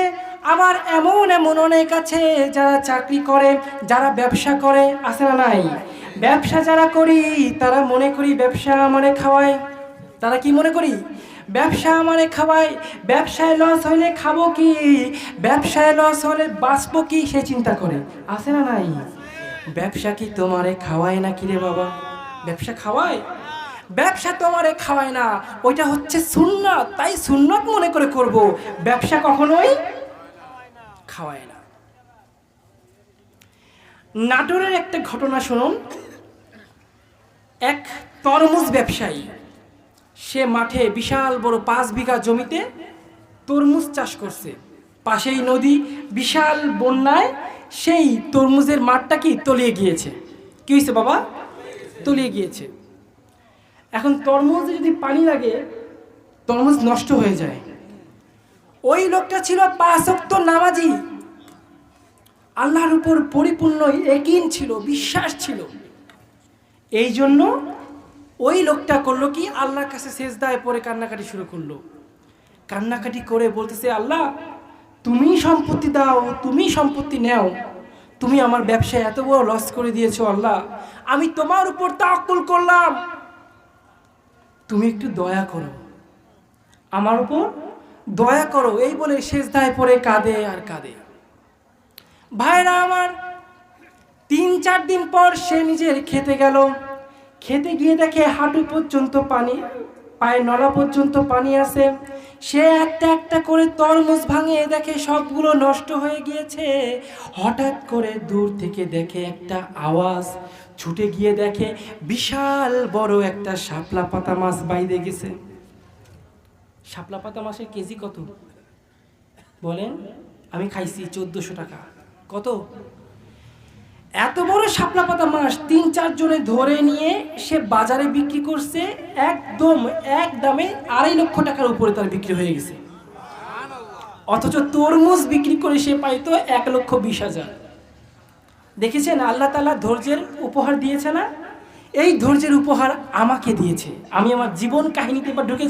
আবার এমন এমন অনেক আছে যারা চাকরি করে, যারা ব্যবসা করে, আছে না নাই? ব্যবসা যারা করি তারা মনে করি ব্যবসা আমারে খাওয়ায়। তারা কি মনে করি? ব্যবসা আমারে খাওয়ায়, ব্যবসায় লস হলে খাবো কি, ব্যবসায় লস হলে বাঁচবো কি, সে চিন্তা করে, আছে না নাই? ব্যবসা কি তোমারে খাওয়ায় না কি রে বাবা? ব্যবসা খাওয়ায়? ব্যবসা তোমারে খাওয়ায় না, ওইটা হচ্ছে সুন্নাত, তাই সুন্নাত মনে করে করব, ব্যবসা কখনোই খাওয়ায় না। নাটোরের একটা ঘটনা শুনুন। এক তরমুজ ব্যবসায়ী, সে মাঠে বিশাল বড় 5 বিঘা জমিতে তরমুজ চাষ করছে। পাশেই নদী, বিশাল বন্যায় সেই তরমুজের মাঠটা কি তলিয়ে গিয়েছে। কি হয়েছে বাবা? তলিয়ে গিয়েছে। এখন তরমুজে যদি পানি লাগে তরমুজ নষ্ট হয়ে যায়। ওই লোকটা ছিল 5 ওয়াক্ত নামাজি, আল্লাহর উপর পরিপূর্ণ ইয়াকিন ছিল, বিশ্বাস ছিল। এই জন্য ওই লোকটা করলো কি, আল্লাহর কাছে সেজদায় পড়ে কান্নাকাটি শুরু করলো। কান্নাকাটি করে বলতেছে, আল্লাহ তুমি সম্পত্তি দাও, তুমি সম্পত্তি নেও, তুমি আমার ব্যবসায় এত বড় লস করে দিয়েছো আল্লাহ, আমি তোমার উপর তাওয়াক্কুল করলাম, তুমি একটু দয়া করো, আমার উপর দয়া করো। এই বলে সেজদায় পড়ে কাঁদে আর কাঁদে। ভাইরা আমার, 3-4 দিন পর সে নিজের খেতে গেল। খেতে গিয়ে দেখে হাঁটু পর্যন্ত পানি, পায়ে নলা পর্যন্ত পানি আছে। সে একটা একটা করে তরমুজ ভাঙে দেখে সবগুলো নষ্ট হয়ে গিয়েছে। হঠাৎ করে দূর থেকে দেখে একটা আওয়াজ, ছুটে গিয়ে দেখে বিশাল বড় একটা শাপলা পাতা মাছ বাইরে গেছে। শাপলা পাতা মাছের কেজি কত বলেন? আমি খাইছি 1400 টাকা। কত? এত বড় শাপলা পাতা মাছ 3-4 জনে ধরে নিয়ে সে বাজারে বিক্রি করছে, একদম এক দামে 2.5 লক্ষ টাকার উপরে তার বিক্রি হয়ে গেছে। অথচ তরমুজ বিক্রি করে সে পাইতো 1,20,000। দেখেছেন আল্লাহ তাআলা ধৈর্যের উপহার দিয়েছে না? এই ধৈর্যের উপহার আমাকে দিয়েছে। আমি আমার জীবন কাহিনীতে এবার ঢুকে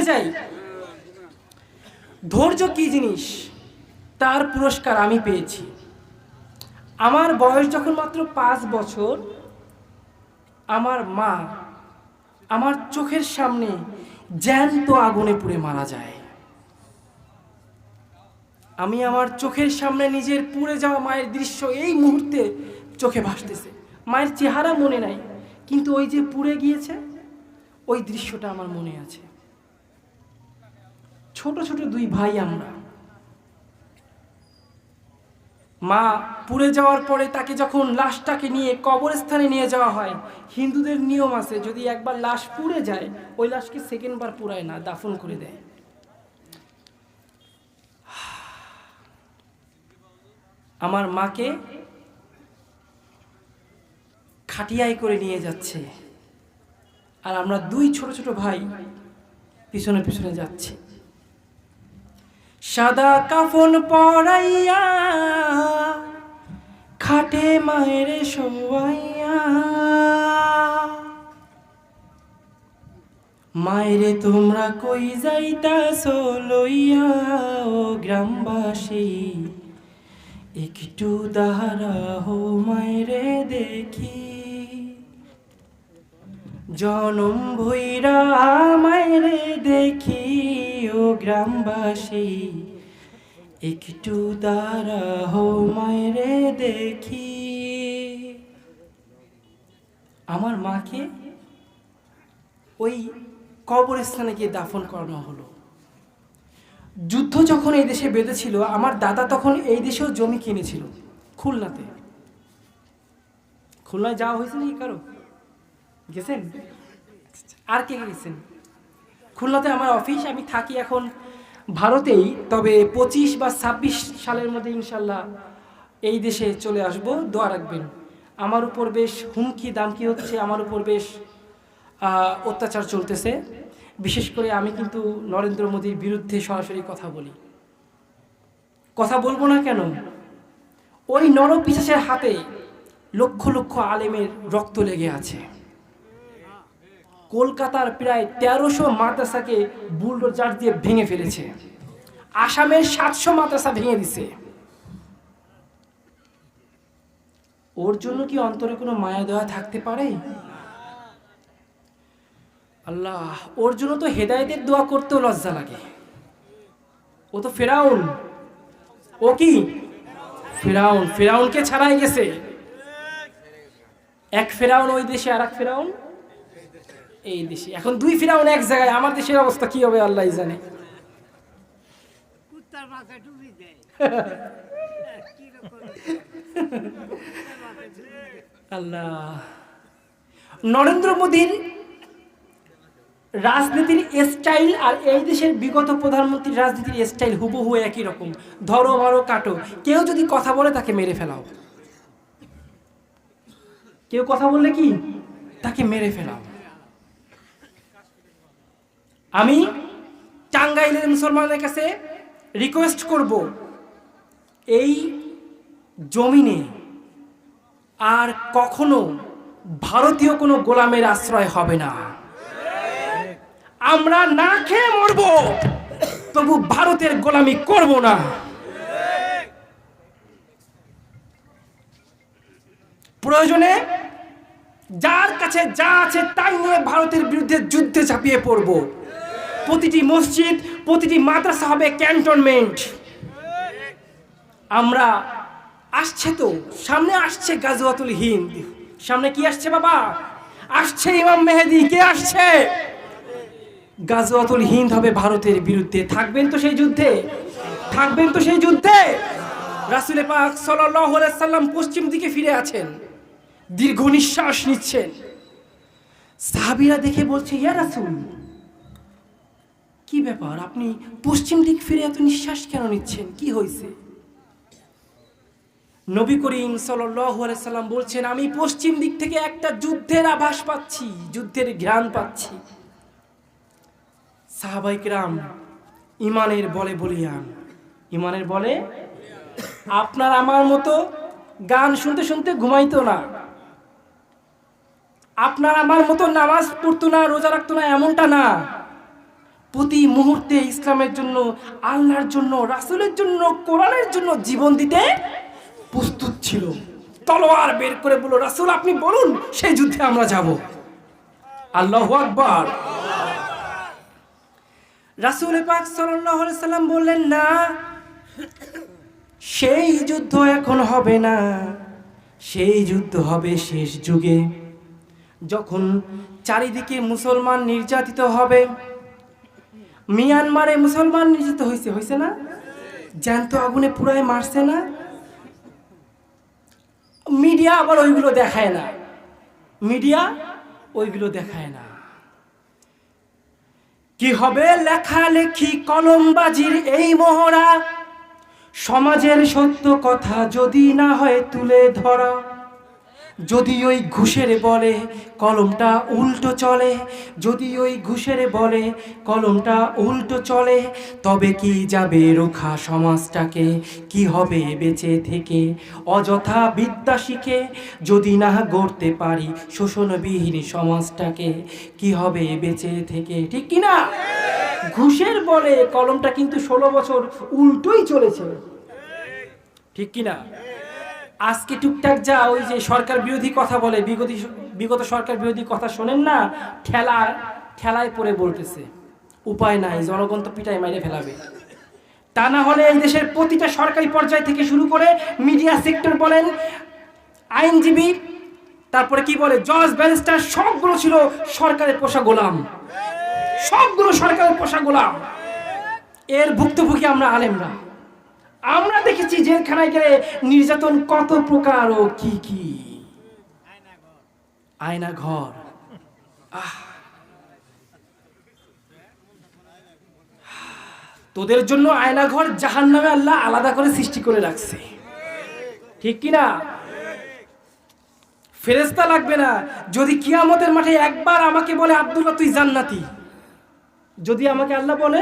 যাই। ধৈর্য কি জিনিস, তার পুরস্কার আমি পেয়েছি। আমার বয়স যখন মাত্র 5 বছর, আমার মা আমার চোখের সামনে জ্যান্ত আগুনে পুড়ে মারা যায়। আমি আমার চোখের সামনে নিজের পুড়ে যাওয়া মায়ের দৃশ্য এই মুহূর্তে চোখে ভাসতেছে। মায়ের চেহারা মনে নাই, কিন্তু ওই যে পুড়ে গিয়েছে ওই দৃশ্যটা আমার মনে আছে। ছোট ছোট 2 ভাই আমরা। মা পুড়ে যাওয়ার পরে তাকে যখন লাশটাকে নিয়ে কবরস্থানে নিয়ে যাওয়া হয়, হিন্দুদের নিয়ম আছে যদি একবার লাশ পুড়ে যায় ওই লাশকে সেকেন্ডবার পুড়ায় না, দাফন করে দেয়। আমার মাকে খাটিয়ায় করে নিয়ে যাচ্ছে আর আমরা 2 ছোট ছোট ভাই পিছনে পিছনে যাচ্ছি। সাদা কাফন পরাইয়া খাটে মায়ের শোয়াইয়া, মায়েরে তোমরা কই যাইতাছো লইয়া, ও গ্রামবাসী একটু দাঁড়াও মায়েরে দেখি, জনম ভৈরা মায়েরে দেখি, ও গ্রামবাসী একটু দাঁড়াও মায়েরে দেখি। আমার মাকে ওই কবরস্থানে গিয়ে দাফন করানো হলো। যুদ্ধ যখন এই দেশে বেঁধেছিল, আমার দাদা তখন এই দেশেও জমি কিনেছিল খুলনাতে। খুলনায় যাওয়া হয়েছে নাকি কারো? গেছেন? আর কে গেছেন? খুলনাতে আমার অফিস, আমি থাকি এখন ভারতেই, তবে 25 বা 26 সালের মধ্যে ইনশাল্লাহ এই দেশে চলে আসব। দোয়া রাখবেন। আমার উপর বেশ হুমকি দামকি হচ্ছে, আমার উপর বেশ অত্যাচার চলতেছে। বিশেষ করে আমি কিন্তু নরেন্দ্র মোদীর বিরুদ্ধে সরাসরি কথা বলি। কথা বলবো না কেন? ওই নরপিশাচের হাতে লক্ষ লক্ষ আলেমের রক্ত লেগে আছে। কলকাতার প্রায় 1300 মাদ্রাসাকে বুলডোজার দিয়ে ভেঙে ফেলেছে। আসামের 700 মাদ্রাসা ভেঙে দিছে। ওর জন্য কি অন্তরে কোনো মায়া দেওয়া থাকতে পারে? আল্লাহ, ওর জন্য তো হেদায়েতের দোয়া করতেও লজ্জা লাগে। ও তো ফেরাউন। ও কি ফেরাউন? ফেরাউনকে ছাড়াই গেছে। এক ফেরাউন ওই দেশে, আর এক ফেরাউন এই দেশে। এখন দুই ফেরাউন এক জায়গায়। আমার দেশের অবস্থা কি হবে আল্লাহ জানে। আল্লাহ, নরেন্দ্র মোদীর রাজনীতির স্টাইল আর এই দেশের বিগত প্রধানমন্ত্রীর রাজনীতির স্টাইল হুবহু একই রকম। ধরো মারো কাটো। কেউ যদি কথা বলে তাকে মেরে ফেলাও। কেউ কথা বললে কি তাকে মেরে ফেলাও। আমি টাঙ্গাইলের মুসলমানদের কাছে রিকোয়েস্ট করব, এই জমিনে আর কখনো ভারতীয় কোনো গোলামের আশ্রয় হবে না। আমরা না খেয়ে মরব, তবু ভারতের গোলামি করব না। প্রয়োজনে যার কাছে যা আছে তাই নিয়ে ভারতের বিরুদ্ধে যুদ্ধে ঝাঁপিয়ে পড়ব। প্রতিটি মসজিদ, প্রতিটি মাদ্রাসা হবে ক্যান্টনমেন্ট। আমরা আসছে তো, সামনে আসছে গাজওয়াতুল হিন্দ। সামনে কি আসছে বাবা? আসছে ইমাম মেহেদী। কে আসছে? গাজওয়াতুল হিন্দ হবে ভারতের বিরুদ্ধে। থাকবেন তো সেই যুদ্ধে? থাকবেন তো সেই যুদ্ধে? রাসূল পাক সাল্লাল্লাহু আলাইহি সাল্লাম পশ্চিম দিকে ফিরে আছেন, দীর্ঘ নিঃশ্বাস নিচ্ছেন। সাহাবীরা দেখে বলছে, ইয়া রাসূল, কি ব্যাপার, আপনি পশ্চিম দিক ফিরে এত নিঃশ্বাস কেন নিচ্ছেন? কি হয়েছে? নবী করিম সাল্লাল্লাহু আলাইহি সাল্লাম বলছেন, আমি পশ্চিম দিক থেকে একটা যুদ্ধের আভাস পাচ্ছি, যুদ্ধের ঘ্রাণ পাচ্ছি। সাহাবায়ে কেরাম ইমানের বলে বলিয়ান, ইমানের বলে আপনার আমার মতো গান শুনতে শুনতে ঘুমাইতো না, আপনার আমার মতো নামাজ পড়তো না, রোজা রাখতো না, এমনটা না। প্রতি মুহূর্তে ইসলামের জন্য, আল্লাহর জন্য, রাসূলের জন্য, কোরআনের জন্য জীবন দিতে প্রস্তুত ছিল। তলোয়ার বের করে বলল, রাসূল আপনি বলুন, সেই যুদ্ধে আমরা যাব। আল্লাহু আকবার। রাসূল পাক সাল্লাল্লাহু আলাইহি সাল্লাম বললেন, না, সেই যুদ্ধ এখন হবে না। সেই যুদ্ধ হবে শেষ যুগে, যখন চারিদিকে মুসলমান নির্যাতিত হবে। মিয়ানমারে মুসলমান নির্যাতিত হয়েছে না? জ্যান্ত আগুনে পুরায় মারছে না? মিডিয়া আবার ওইগুলো দেখায় না। মিডিয়া ওইগুলো দেখায় না। কি হবে লেখালেখি কলমবাজির এই মহড়া, সমাজের সত্য কথা যদি না হয় তুলে ধরা। যদি ওই ঘুষের বলে কলমটা উল্টো চলে, যদি ওই ঘুষের বলে কলমটা উল্টো চলে, তবে কি যাবে রোখা সমাজটাকে? কি হবে বেঁচে থেকে অযথা বিদ্যা শিখে? যদি না গড়তে পারি শোষণবিহীন সমাজটাকে, কি হবে বেঁচে থেকে? ঠিক কি না? ঘুষের বলে কলমটা কিন্তু 16 বছর উল্টোই চলেছে। ঠিক কি না? আজকে টুকটাক যা ওই যে সরকার বিরোধী কথা বলে, বিগত সরকার বিরোধী কথা শোনেন না, ঠেলায় পড়ে বলতেছে। উপায় নাই, জনগণ তো পিটাই মাইরে ফেলাবে। তা না হলে এই দেশের প্রতিটা সরকারি পর্যায় থেকে শুরু করে মিডিয়া সেক্টর বলেন, আইনজীবী, তারপরে কি বলে জজ, ব্যারিস্টার, সবগুলো ছিল সরকারের পোষা গোলাম। সবগুলো সরকারের পোষা গোলাম। এর ভুক্তভোগী আমরা আলেমরা। আমরা দেখেছি জেলখানায় গেলে নির্যাতন কত প্রকার ও কি কি। আয়না ঘর, তোদের জন্য আয়না ঘর জাহান্নামে আল্লাহ আলাদা করে সৃষ্টি করে রাখছে। ঠিক কি না? ফেরেশতা লাগবে না। যদি কিয়ামতের মাঠে একবার আমাকে বলে, আব্দুল্লাহ তুই জান্নাতি, যদি আমাকে আল্লাহ বলে,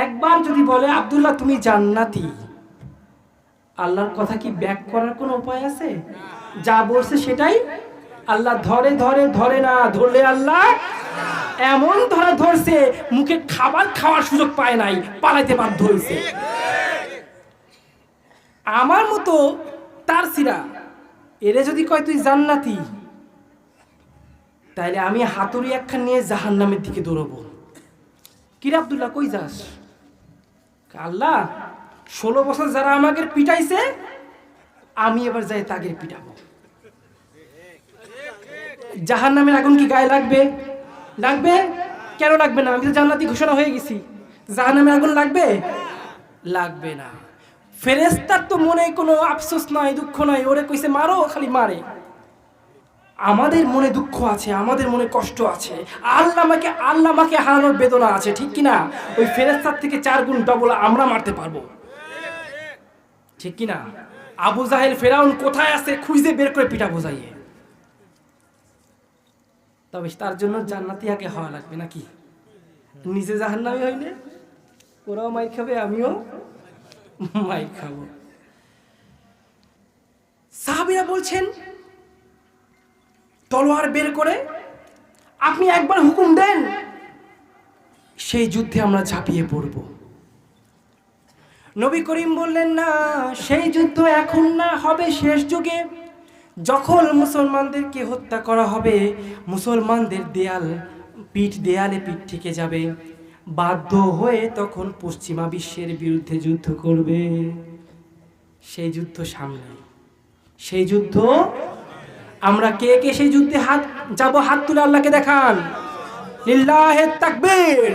একবার যদি বলে আব্দুল্লাহ তুমি জান্নাতি, আল্লাহর কথা কি ব্যাক করার কোনো উপায় আছে? যা বলছে সেটাই আল্লাহ ধরে ধরে ধরে না, ধরলে আল্লাহ এমন ধরে ধরছে মুখে খাবার খাওয়ার সুযোগ পায় নাই, পালাইতে বাধ্য হয়েছে। আমার মতো তার সিরা এরে যদি কয় তুই জান্নাতি, তাইলে আমি হাতুড়ি একখান নিয়ে জাহান্নামের দিকে দৌড়বো। কিরে আব্দুল্লাহ কই যাস? আল্লাহ 16 বছর যারা আমাকে পিটাইছে, আমি এবার যাই তাকে পিটাবো। জাহান্নামের আগুন কি গায়ে লাগবে? লাগবে? কেন লাগবে না? আমি তো জান্নাতি ঘোষণা হয়ে গেছি, জাহান্নামের আগুন লাগবে? লাগবে না। ফেরেশতার তো মনে কোনো আফসোস নাই, দুঃখ নাই, ওরে কইছে মারো, খালি মারে। আমাদের মনে দুঃখ আছে, আমাদের মনে কষ্ট আছে, আল্লাহ আমাকে হারানোর বেদনা আছে, ঠিক কিনা? ওই ফেরেশতার থেকে 4 গুণ ডবল আমরা মারতে পারবো, ঠিক কিনা? আবু জাহেল ফেরাউন কোথায় আছে খুঁজে বের করে পিটা বোঝাইয়ে। তবে তার জন্য জান্নাতি আগে হওয়া লাগবে নাকি? নিজে জাহান্নামী হইলে ওরাও মাইর খাবে, আমিও মাইর খাবো। সাহাবীরা বলছেন তলোয়ার বের করে আপনি একবার হুকুম দেন, সেই যুদ্ধে আমরা ঝাঁপিয়ে পড়ব। নবী করিম বললেন না, সেই যুদ্ধ এখন না, হবে শেষ যুগে, যখন মুসলমানদেরকে হত্যা করা হবে, মুসলমানদের দেয়ালে পিঠ থেকে যাবে, বাধ্য হয়ে তখন পশ্চিমা বিশ্বের বিরুদ্ধে যুদ্ধ করবে। সেই যুদ্ধ সামনে, সেই যুদ্ধ আমরা কে কে সেই যুদ্ধে হাত তুলে আল্লাহকে দেখান। লিল্লাহে তাকবীর,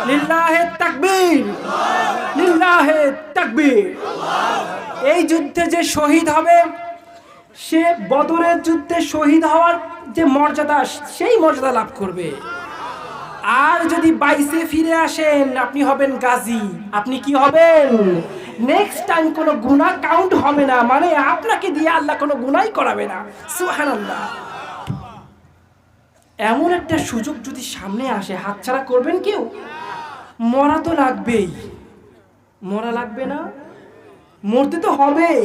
লিল্লাহে তাকবীর, লিল্লাহে তাকবীর। এই যুদ্ধে যে শহীদ হবে, সে বদরের যুদ্ধে শহীদ হওয়ার যে মর্যাদা, সেই মর্যাদা লাভ করবে। আর যদি 22-এ ফিরে আসেন, আপনি হবেন গাজী। আপনি কি হবেন? নেক্সট টাইম কোনো গুনাহ কাউন্ট হবে না, মানে আপনাকে দিয়ে আল্লাহ কোনো গুনাই করাবে না। সুবহানাল্লাহ। এমন একটা সুযোগ যদি সামনে আসে, হাতছাড়া করবেন কেউ? মরা তো লাগবেই, মরা লাগবে না? মরতে তো হবেই।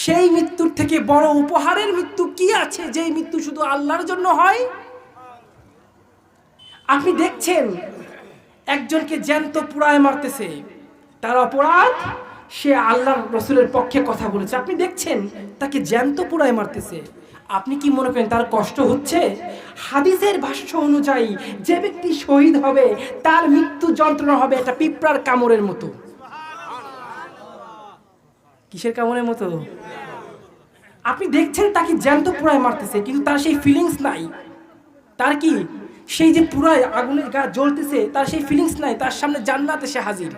সেই মৃত্যুর থেকে বড় উপহারের মৃত্যু কি আছে, যেই মৃত্যু শুধু আল্লাহর জন্য হয়? আপনি দেখছেন একজনকে জ্যান্ত পুড়ায় মারতেছে, তার অপরাধ সে আল্লাহর রাসূলের পক্ষে কথা বলেছে। আপনি দেখছেন তাকে জ্যান্ত পুড়ায় মারতেছে, আপনি কি মনে করেন তার কষ্ট হচ্ছে? হাদিসের ভাষ্য অনুযায়ী যে ব্যক্তি শহীদ হবে তার মৃত্যু যন্ত্রণা হবে একটা পিঁপড়ার কামড়ের মতো। কিসের কামড়ের মতো? আপনি দেখছেন তাকে জ্যান্ত পুড়ায় মারতেছে, কিন্তু তার সেই ফিলিংস নাই। তার কি সেই যে পুরাই আগুনের গা জ্বলতেছে, তার সেই ফিলিংস নাই, তার সামনে জান্নাত এসে হাজির।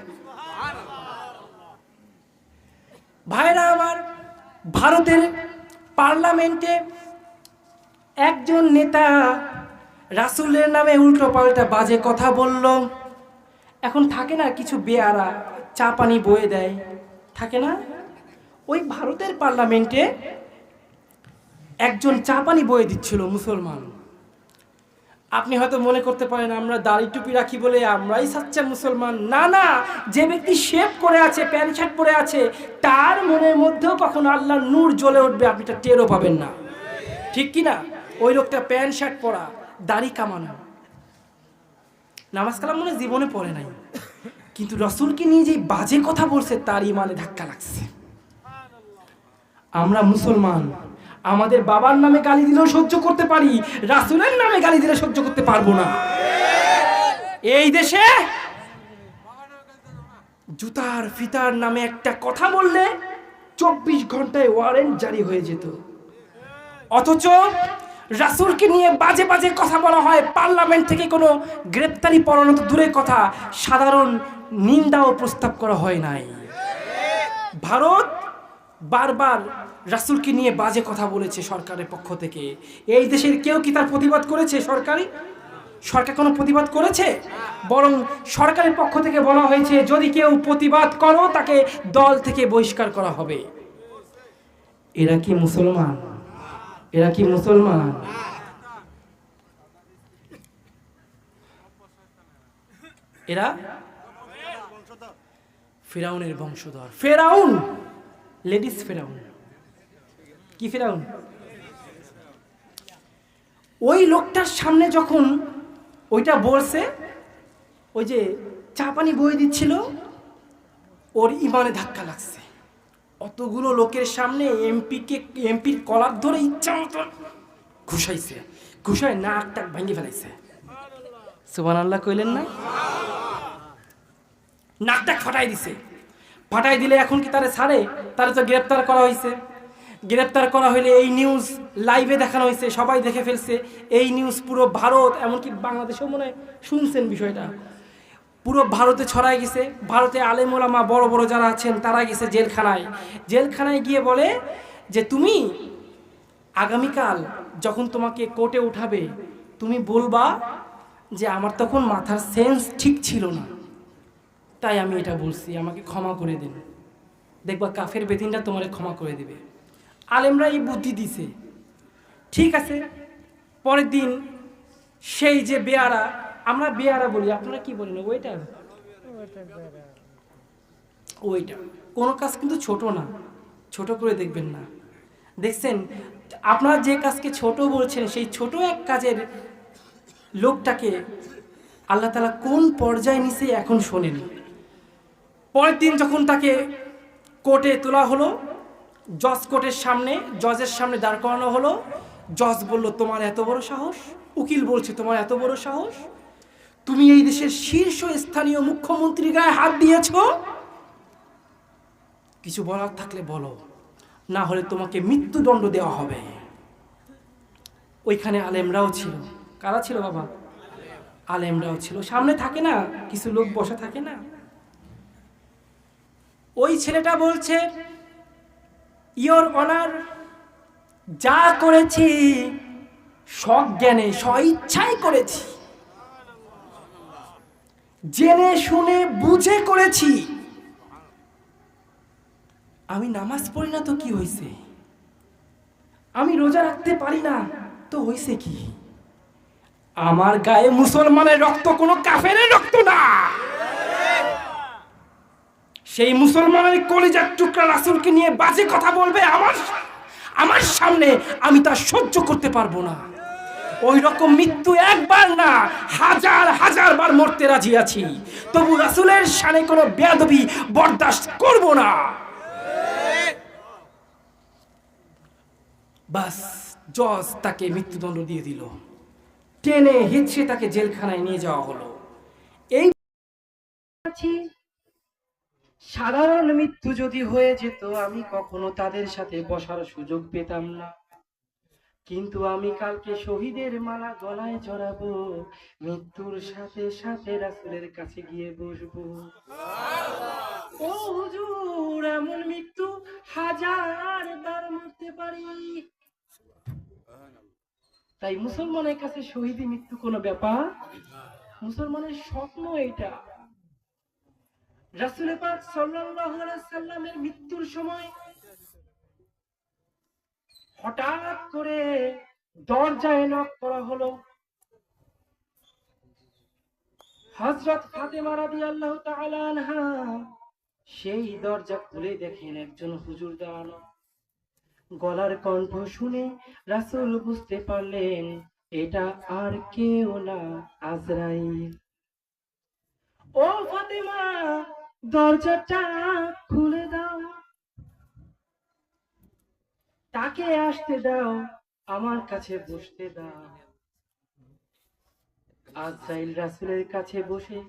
ভাইরা আমার, ভারতের পার্লামেন্টে একজন নেতা রাসূলের নামে উল্টো পাল্টা বাজে কথা বলল। এখন থাকে না কিছু বেয়ারা চা পানি বয়ে দেয়, থাকে না? ওই ভারতের পার্লামেন্টে একজন চা পানি বয়ে দিচ্ছিল মুসলমান। আপনি হয়তো মনে করতে পারেন আমরা দাড়ি টুপি রাখি বলে আমরাই সাচ্চা মুসলমান। না না, যে ব্যক্তি শেভ করে আছে, প্যান্ট শার্ট পরে আছে, তার মনের মধ্যেও কখনো আল্লাহর নূর জ্বলে উঠবে, আপনি তা টেরও পাবেন না, ঠিক কি না? ওই লোকটা প্যান্ট শার্ট পরা, দাড়ি কামানো, নামাজ কালাম মনে জীবনে পড়ে নাই, কিন্তু রাসূলকে নিয়ে যে বাজে কথা বলছে তার ইমানে ধাক্কা লাগছে। আমরা মুসলমান, আমাদের বাবার নামে গালি দিলেও সহ্য করতে পারি, রাসূলের নামে গালি দিলে সহ্য করতে পারবো না। এই দেশে জুতার ফিতার নামে একটা কথা বললে 24 ঘন্টায় ওয়ারেন্ট জারি হয়ে যেত, অথচ রাসূলকে নিয়ে বাজে বাজে কথা বলা হয়, পার্লামেন্ট থেকে কোনো গ্রেপ্তারি পরোয়ানা তো দূরের কথা, সাধারণ নিন্দাও প্রস্তাব করা হয় নাই। ভারত বারবার রাসূলকে নিয়ে বাজে কথা বলেছে সরকারের পক্ষ থেকে। এই দেশের কেউ কি তার প্রতিবাদ করেছে? সরকার কোনো প্রতিবাদ করেছে? বরং সরকারের পক্ষ থেকে বলা হয়েছে যদি কেউ প্রতিবাদ করো তাকে দল থেকে বহিষ্কার করা হবে। এরা কি মুসলমান? এরা কি মুসলমান? এরা ফেরাউনের বংশধর। ফেরাউন, লেডিস ফেরাউন। কি ফেরাউন? ওই লোকটার সামনে যখন ওইটা বলছে, ওই যে চা পানি বয়ে দিচ্ছিল, ওর ইমানে ধাক্কা লাগছে। অতগুলো লোকের সামনে এমপির কলার ধরে ইচ্ছা মতো ঘুষাইছে, ঘুষায় নাক টাক ভেঙে ফেলাইছে। সুবহানাল্লাহ কইলেন না? নাক টাক ফাটাই দিছে। ফাটাই দিলে এখন কি তারে ছাড়ে? তারে তো গ্রেপ্তার করা হয়েছে। গ্রেপ্তার করা হইলে এই নিউজ লাইভে দেখানো হয়েছে, সবাই দেখে ফেলছে। এই নিউজ পুরো ভারত, এমনকি বাংলাদেশেও মনে হয় শুনছেন বিষয়টা, পুরো ভারতে ছড়ায় গেছে। ভারতে আলেম ওলামা বড় বড় যারা আছেন তারা গেছে জেলখানায়। জেলখানায় গিয়ে বলে যে তুমি আগামীকাল যখন তোমাকে কোর্টে উঠাবে, তুমি বলবা যে আমার তখন মাথার সেন্স ঠিক ছিল না, তাই আমি এটা বলছি, আমাকে ক্ষমা করে দিন। দেখবা কাফের বেদিনটা তোমারে ক্ষমা করে দিবে। আলেমরা এই বুদ্ধি দিছে, ঠিক আছে। পরের দিন সেই যে বেয়ারা, আমরা বেয়ারা বলি, আপনারা কি বলেন? ওইটা ওইটা কোনো কাজ কিন্তু ছোট না, ছোট করে দেখবেন না। দেখছেন আপনারা যে কাজকে ছোট বলছেন, সেই ছোট এক কাজের লোকটাকে আল্লাহ তাআলা কোন পর্যায়ে নিছে এখন শোনেন। পরের দিন যখন তাকে কোর্টে তোলা হলো, জজ কোর্টের সামনে, জজের সামনে দাঁড় করানো হলো। জজ বলল, তোমার এত বড় সাহস? উকিল বলছে, তোমার এত বড় সাহস? তুমি এই দেশের শীর্ষ স্থানীয় মুখ্যমন্ত্রীর গায়ে হাত দিয়েছ? কিছু বলার থাকলে বলো, না হলে তোমাকে মৃত্যুদণ্ড দেওয়া হবে। ওইখানে আলেমরাও ছিল। কারা ছিল বাবা? আলেমরাও ছিল। সামনে থাকে না কিছু লোক বসে থাকে না? ওই ছেলেটা বলছে, ইয়োর অনার, যা করেছি সজ্ঞানে স্বইচ্ছাই করেছি, জেনে শুনে বুঝে করেছি। আমি নামাজ পড়ি না তো কি হয়েছে? আমি রোজা রাখতে পারি না তো হয়েছে কি? আমার গায়ে মুসলমানের রক্ত কোনো কাফেরের রক্ত না। সেই মুসলমানের কলিজার টুকরা রাসূলকে নিয়ে বাজে কথা বলবে আমার সামনে, আমি তা সহ্য করতে পারবো না। ওই রকম মৃত্যু একবার না, হাজার হাজার বার মরতে রাজি আছি, তবু রাসূলের শানে কোনো বেয়াদবি বরদাস্ত করব না। বাস, জজ তাকে মৃত্যুদণ্ড দিয়ে দিল। টেনে হিচড়ে তাকে জেলখানায় নিয়ে যাওয়া হলো। এই সাধারণ মৃত্যু যদি হয়ে যেত, আমি কখনো তাদের সাথে বসার সুযোগ পেতাম না। কিন্তু আমি কালকে শহীদের মালা গলায় জড়াবো, মৃত্যুর সাথে সাথে রাসূলের কাছে গিয়ে বসবো। ও হুজুর, এমন মৃত্যু হাজার বার মরতে পারি। তাই মুসলমানের কাছে শহীদি মৃত্যু কোনো ব্যাপার, মুসলমানের স্বপ্ন এটা। রাসূল পাক সাল্লাল্লাহু আলাইহি সাল্লামের মৃত্যুর সময় হঠাৎ করে দরজায় নক করা হলো। হযরত ফাতেমা রাদিয়াল্লাহু তাআলা আনহা সেই দরজা খুলে দেখেন একজন হুজুর দাঁড়ানো। গলার কণ্ঠ শুনে রাসূল বুঝতে পারলেন এটা আর কেউ না, আজরাইল। ও ফাতেমা, দরজাটা খুলে দাও, তাকে আসতে দাও, আমার কাছে বসতে দাও। আজরাইল রাসূলের কাছে বসে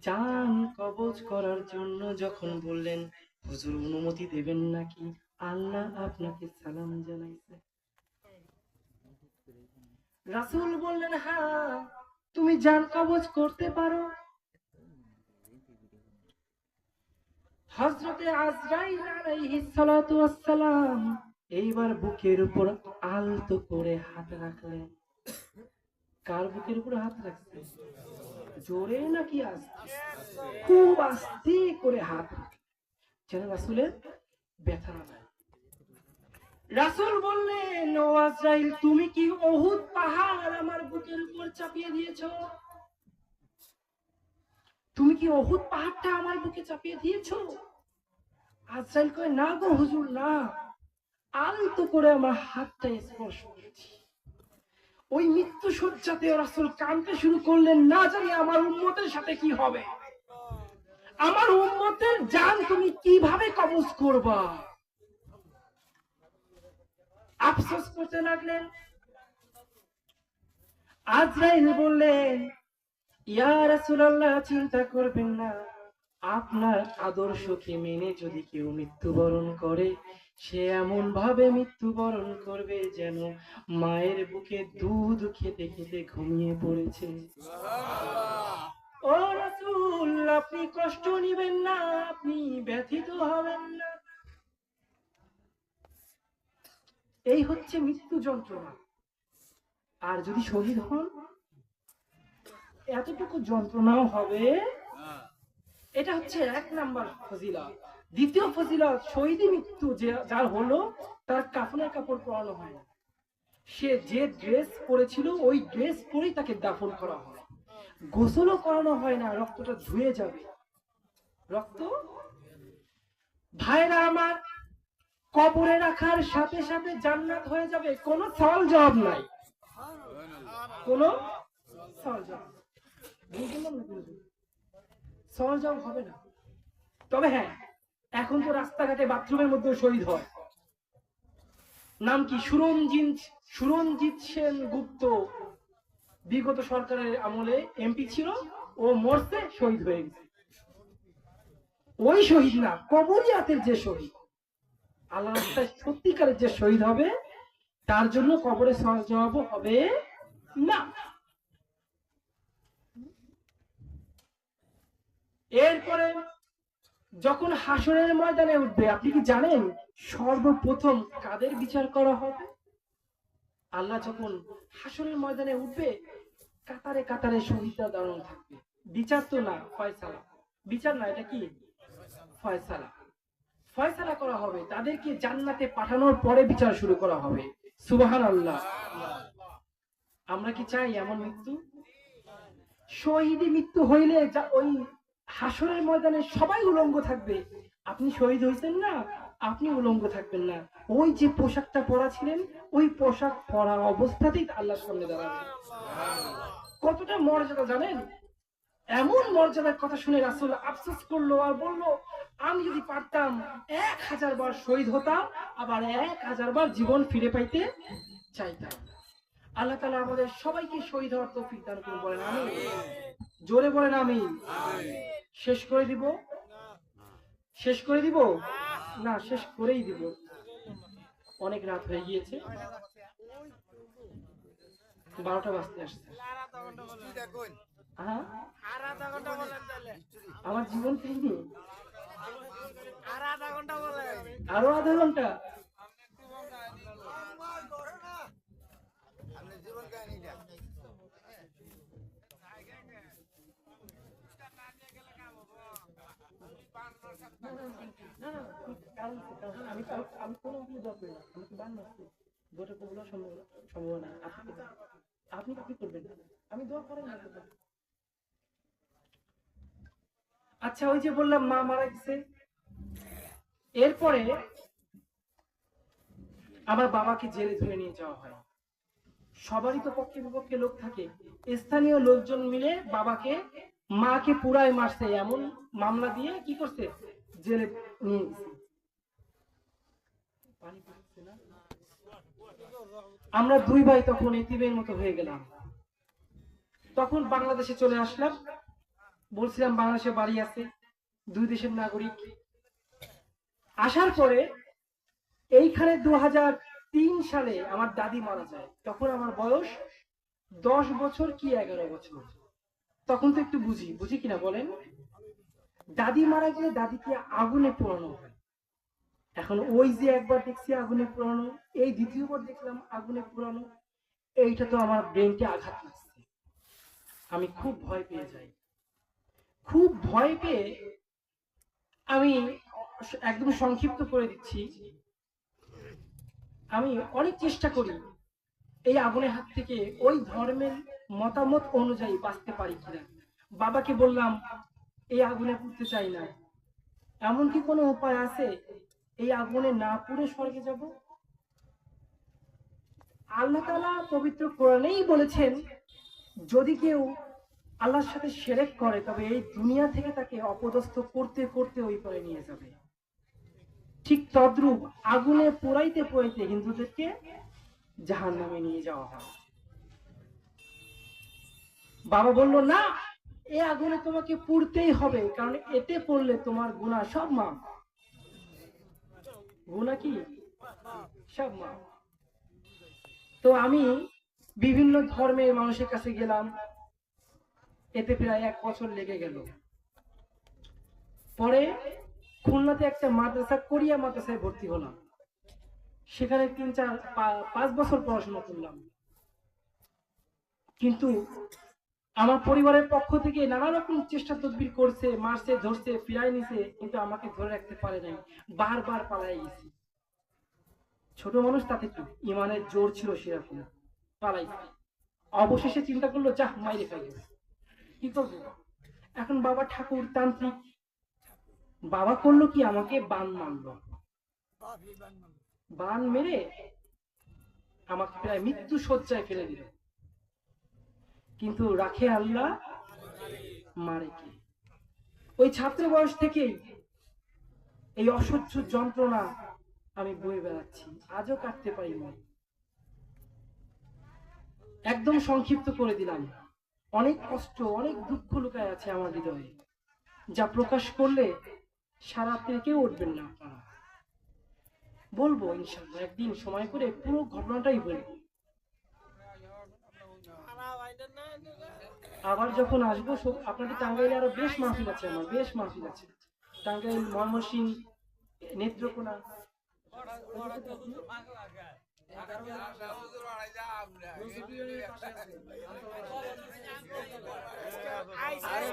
জান কবজ করার জন্য যখন বললেন, হুজুর অনুমতি দেবেন নাকি? আল্লাহ আপনাকে সালাম জানাইছে। রাসূল বললেন, হ্যাঁ, তুমি জান কবজ করতে পারো। হযরতে আজরাইল আলাইহিস সালাতু ওয়াস সালাম এইবার বুকের উপর আলতো করে হাত রাখলেন। কার বুকের উপর হাত রাখছে? জোরে নাকি আস্তে? খুব আস্তে করে হাত রাখলেন, যেন রাসূলের ব্যথা না হয়। রাসূল বললেন, ও আজরাইল, তুমি কি উহুদ পাহাড় আমার বুকের উপর চাপিয়ে দিয়েছো? তুমি কি অহুদ পাহাড়টা আমার বুকে চাপিয়ে দিয়েছো? আজরাইল কয়, না গো হুজুর, না, আলতো করে আমার হাতটা স্পর্শ করেছি। ওই মৃত্যু শয্যাতে রাসূল কাঁদতে শুরু করলেন, না জানি আমার উম্মতের সাথে কি হবে, আমার উম্মতের জান তুমি কিভাবে কবজ করবা। আফসোস করতে লাগলেন। আজরাইল বললেন, ইয়া রাসূলুল্লাহ, চিন্তা করবেন না, আপনার আদর্শকে মেনে যদি কেউ মৃত্যুবরণ করে, সে এমন ভাবে মৃত্যুবরণ করবে যেন মায়ের বুকে দুধ খেতে খেতে ঘুমিয়ে পড়েছে। ও রাসূল, আপনি কষ্ট নিবেন না, আপনি ব্যথিত হবেন না। এই হচ্ছে মৃত্যু যন্ত্রণা। আর যদি শহীদ হন, এতটুকু যন্ত্রণাও হবে। এটা হচ্ছে 1 নাম্বার ফজিলত। দ্বিতীয় ফজিলত, শহীদি মৃত্যু যার হলো, তার কাফনের কাপড় পরানো হয় না। সে যে ড্রেস পরেছিল ওই ড্রেস পরেই তাকে দাফন করা হয়। গোসলও করানো হয় না, রক্তটা ধুয়ে যাবে। রক্ত, ভাইরা আমার, কবরে রাখার সাথে সাথে জান্নাত হয়ে যাবে, কোনো সওয়াল জবাব নাই, কোনো সওয়াল জবাব। বুঝলাম না, সওয়াল জবাব হবে না। তবে হ্যাঁ, এখন তো রাস্তাঘাটে বাথরুমের মধ্যে শহীদ হয়। নাম কি? সুরঞ্জিত সেন গুপ্ত, বিগত সরকারের আমলে এমপি ছিল, ও মরছে, শহীদ হয়ে গেছে। ওই শহীদ না, কবরিয়াতের যে শহীদ, আল্লাহ রাস্তায় সত্যিকারের যে শহীদ হবে, তার জন্য কবরে সওয়াল জবাব হবে না। এরপরে যখন হাসরের ময়দানে উঠবে, আপনি কি জানেন সর্বপ্রথম কাদের বিচার করা হবে? আল্লাহ যখন হাসরের ময়দানে উঠবে, কাতারে কাতারে শহীদরা দাঁড়ানো থাকবে। বিচার তো না, ফয়সালা। বিচার না, এটা কি? ফয়সালা। ফয়সালা করা হবে, তাদেরকে জান্নাতে পাঠানোর পরে বিচার শুরু করা হবে। সুবহানাল্লাহ। আমরা কি চাই এমন মৃত্যু? শহীদি মৃত্যু হইলে ওই হাসরের ময়দানে সবাই উলঙ্গ থাকবে। আপনি শহীদ হয়েছেন না, আপনি উলঙ্গ থাকবেন না। ওই যে পোশাকটা পরা ছিলেন, ওই পোশাক পরা অবস্থাতেই আল্লাহর সামনে দাঁড়াবেন। কতটা মর্যাদা জানেন? এমন মর্যাদার কথা শুনে রাসূল আফসোস করলো আর বলল, আমি যদি পারতাম 1000 বার শহীদ হতাম, আবার 1000 বার জীবন ফিরে পাইতে চাইতাম। আল্লাহ তাআলা আমাদের সবাইকে শহীদ হওয়ার তৌফিক দান করুন, বলেন আমিন। জোরে বলেন আমিন। শেষ করে দিব? শেষ করে দিব না, শেষ করেই দিব। অনেক রাত হয়ে গিয়েছে, 12টা বাজতে আসছে। আমার জীবন ফিরিয়ে আরো আধা ঘন্টা। আমি কোনো দোয়া করি না, আমি কি বান মারছি? দোয়াটা কবুল হওয়ার সম্ভাবনা আপনি কি করবেন? আমি দোয়া করেন না। আচ্ছা, ওই যে বললাম মা মারা গেছে, এরপরে আমার বাবাকে জেলে ধরে নিয়ে যাওয়া হয়। সবারই তো পক্ষে বিপক্ষে লোক থাকে। স্থানীয় লোকজন মিলে বাবাকে, মাকে পুরাই মারছে এমন মামলা দিয়ে কি করছে, জেলে নিয়ে গেছে। আমরা 2 ভাই তখন এতিমের মতো হয়ে গেলাম। তখন বাংলাদেশে চলে আসলাম। বলছিলাম বাংলাদেশে বাড়ি আছে, 2 দেশের নাগরিক। আসার পরে এইখানে 2003 সালে আমার দাদি মারা যায়। তখন আমার বয়স 10 বছর কি 11 বছর। তখন তো একটু বুঝি কিনা বলেন? দাদি মারা গেলে দাদিকে আগুনে পোড়ানো হয়। এখন ওই যে একবার দেখছি আগুনে পোড়ানো, এই দ্বিতীয়বার দেখলাম আগুনে পোড়ানো, এইটা তো আমার ব্রেনকে আঘাত লাগছে। আমি খুব ভয় পেয়ে যাই। খুব ভয় পেয়ে আমি একদম সংক্ষিপ্ত করে দিচ্ছি, আমি অনেক চেষ্টা করি এই আগুনের হাত থেকে ওই ধর্মের মতামত অনুযায়ী বাঁচতে পারি কিনা। বাবাকে বললাম, এই আগুনে পুড়তে চাই না। এমন কি কোনো উপায় আছে এই আগুনে না পুড়ে স্বর্গে যাব? আল্লাহ তাআলা পবিত্র কোরআনেই বলেছেন, যদি কেউ আল্লাহর সাথে শিরক করে তবে এই দুনিয়া থেকে তাকে অপদস্থ করতে করতে ওই পরে নিয়ে যাবে। ঠিক তদ্রূপ আগুনে পোড়াইতে পোড়াইতে হিন্দুদেরকে জাহান্নামে নিয়ে যাওয়া হয়। বাবা বলল, না, এই আগুনে তোমাকে পুড়তেই হবে, কারণ এতে পড়লে তোমার গুনাহ সব মাফ। গুনাহ কি? সব মাফ। তো আমি বিভিন্ন ধর্মের মানুষের কাছে গেলাম, এতে প্রায় 1 বছর লেগে গেল। পরে খুলনাতে একটা মাদ্রাসা, কোরিয়া মাদ্রাসায় ভর্তি হলাম। সেখানে 3-4-5 বছর পড়াশোনা করলাম। কিন্তু আমার পরিবারের পক্ষ থেকে নানা রকম চেষ্টা তদবির করছে, মারছে, ধরছে, ফিরাই নিছে, কিন্তু আমাকে ধরে রাখতে পারে নাই। বারবার পালাই গেছি। ছোট মানুষ, তাতে কি ইমানের জোর ছিল সেরকম, পালাইছি। অবশেষে চিন্তা করলো, যাহ, মাইরে খাই, কি করবো এখন। বাবা ঠাকুর তান্ত্রিক, বাবা করলো কি, আমাকে বান মারলো। বান মেরে আমাকে প্রায় মৃত্যু শয্যায় ফেলে দিল। কিন্তু রাখে আল্লাহ, মারে কে? ওই ছাত্র বয়স থেকেই এই অসহ্য যন্ত্রণা আমি বয়ে বেড়াচ্ছি, আজও কাটতে পারি না। একদম সংক্ষিপ্ত করে দিলাম। অনেক কষ্ট, অনেক দুঃখ লুকায় আছে আমার হৃদয়ে, যা প্রকাশ করলে সারা থেকে উঠবেন না আপনারা। বলবো ইনশাআল্লাহ, একদিন সময় করে পুরো ঘটনাটাই বলবো। আবার যখন আসবো, আপনাদের টাঙ্গাইলে আরো বেশ মাহফিল আছে, আমার বেশ মাহফিল আছে। টাঙ্গাইল, ময়মনসিংহ, নেত্রকোনা।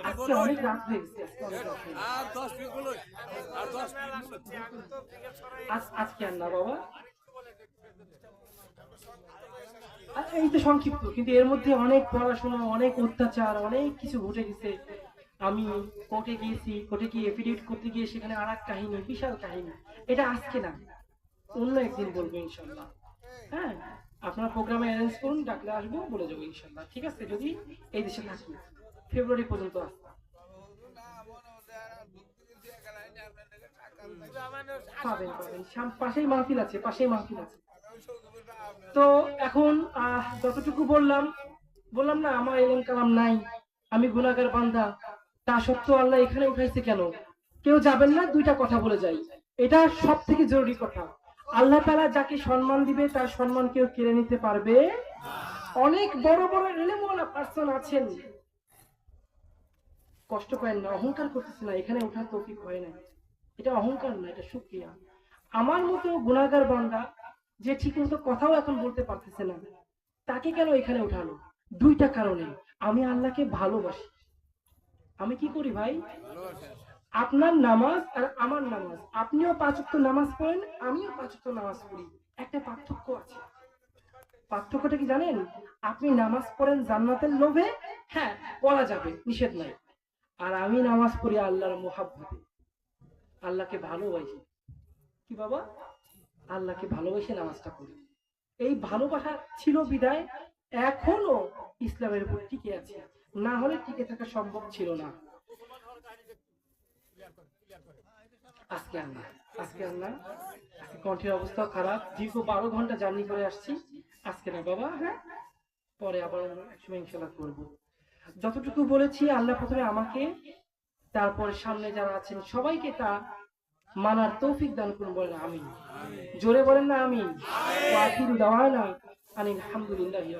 আজকে অনেক রাত হয়ে গেছে, আজকে আর না বাবা, এই তো সংক্ষিপ্ত, কিন্তু এর মধ্যে অনেক পড়াশোনা, অনেক অত্যাচার, অনেক কিছু ঘটে গেছে। আমি কোর্টে গিয়েছি, কোর্টে গিয়ে এফিডেভিট করতে গিয়ে সেখানে আর এক কাহিনী, বিশাল কাহিনী। এটা আজকে না, অন্য একদিন বলবো ইনশাল্লাহ। হ্যাঁ, আপনারা প্রোগ্রামে অ্যারেঞ্জ করুন, ডাকলে আসবো, বলে যাবো ইনশাল্লাহ। ঠিক আছে? যদি এই দেশে থাকি, ফেব্রুয়ারি পর্যন্ত আসবো। পাবেন পাবেন, পাশেই মাহফিল আছে, পাশেই মাহফিল আছে। তো এখন যতটুকু বললাম না, আমার এলেম কালাম নাই, আমি গুনাহগার বান্দা, তা সত্ত্বেও আল্লাহ এখানে উঠাইছে কেন? কেউ যাবেন না, 2টা কথা বলে যাই। এটা সব থেকে জরুরি কথা। আল্লাহ তাআলা যাকে সম্মান দিবে তার সম্মান কেউ কেড়ে নিতে পারবে। অনেক বড় বড় এলেমওয়ালা পার্সন আছেন, কষ্ট পায় না, অহংকার করতেছে না, এখানে ওঠার তৌফিক হয় না। এটা অহংকার না, এটা শুকরিয়া। আমার মতো গুনাহগার বান্দা, যে ঠিক মতো কথাও এখন বলতে পারতেছে না, তাকে কেন এখানে উঠানো? 2টা কারণে। আমি আল্লাহকে ভালোবাসি। আমি কি করি ভাই? আপনার নামাজ আর আমার নামাজ, আপনিও 5 ওয়াক্ত নামাজ পড়েন, আমিও 5 ওয়াক্ত নামাজ পড়ি। একটা পার্থক্য আছে। পার্থক্যটা কি জানেন? আপনি নামাজ পড়েন জান্নাতের লোভে, হ্যাঁ পড়া যাবে, নিষেধ নাই। আর আমি নামাজ পড়ি আল্লাহর মুহাব্বতে, আল্লাহকে ভালোবাসি। কি বাবা? আল্লাহকে ভালোবেসে নামাজটা পড়ি। এই ভালোবাসা ছিল বিদায় এখনো ইসলামের উপর টিকে আছে, না হলে টিকে থাকা সম্ভব ছিল না। আজকে আল্লাহ কণ্ঠের অবস্থা খারাপ, দীর্ঘ 12 ঘন্টা জার্নি করে আসছি। আজকে না বাবা, হ্যাঁ পরে আবার একসময় ইনশাআল্লাহ করবো। যতটুকু বলেছি, আল্লাহ প্রথমে আমাকে, তারপরে সামনে যারা আছেন সবাইকে তা মানার তৌফিক দান করুন। বলেন আমিন। জোরে বলেন না আমিন। ওয়া আখিরু দাওয়ানা আনিল হামদুলিল্লাহি।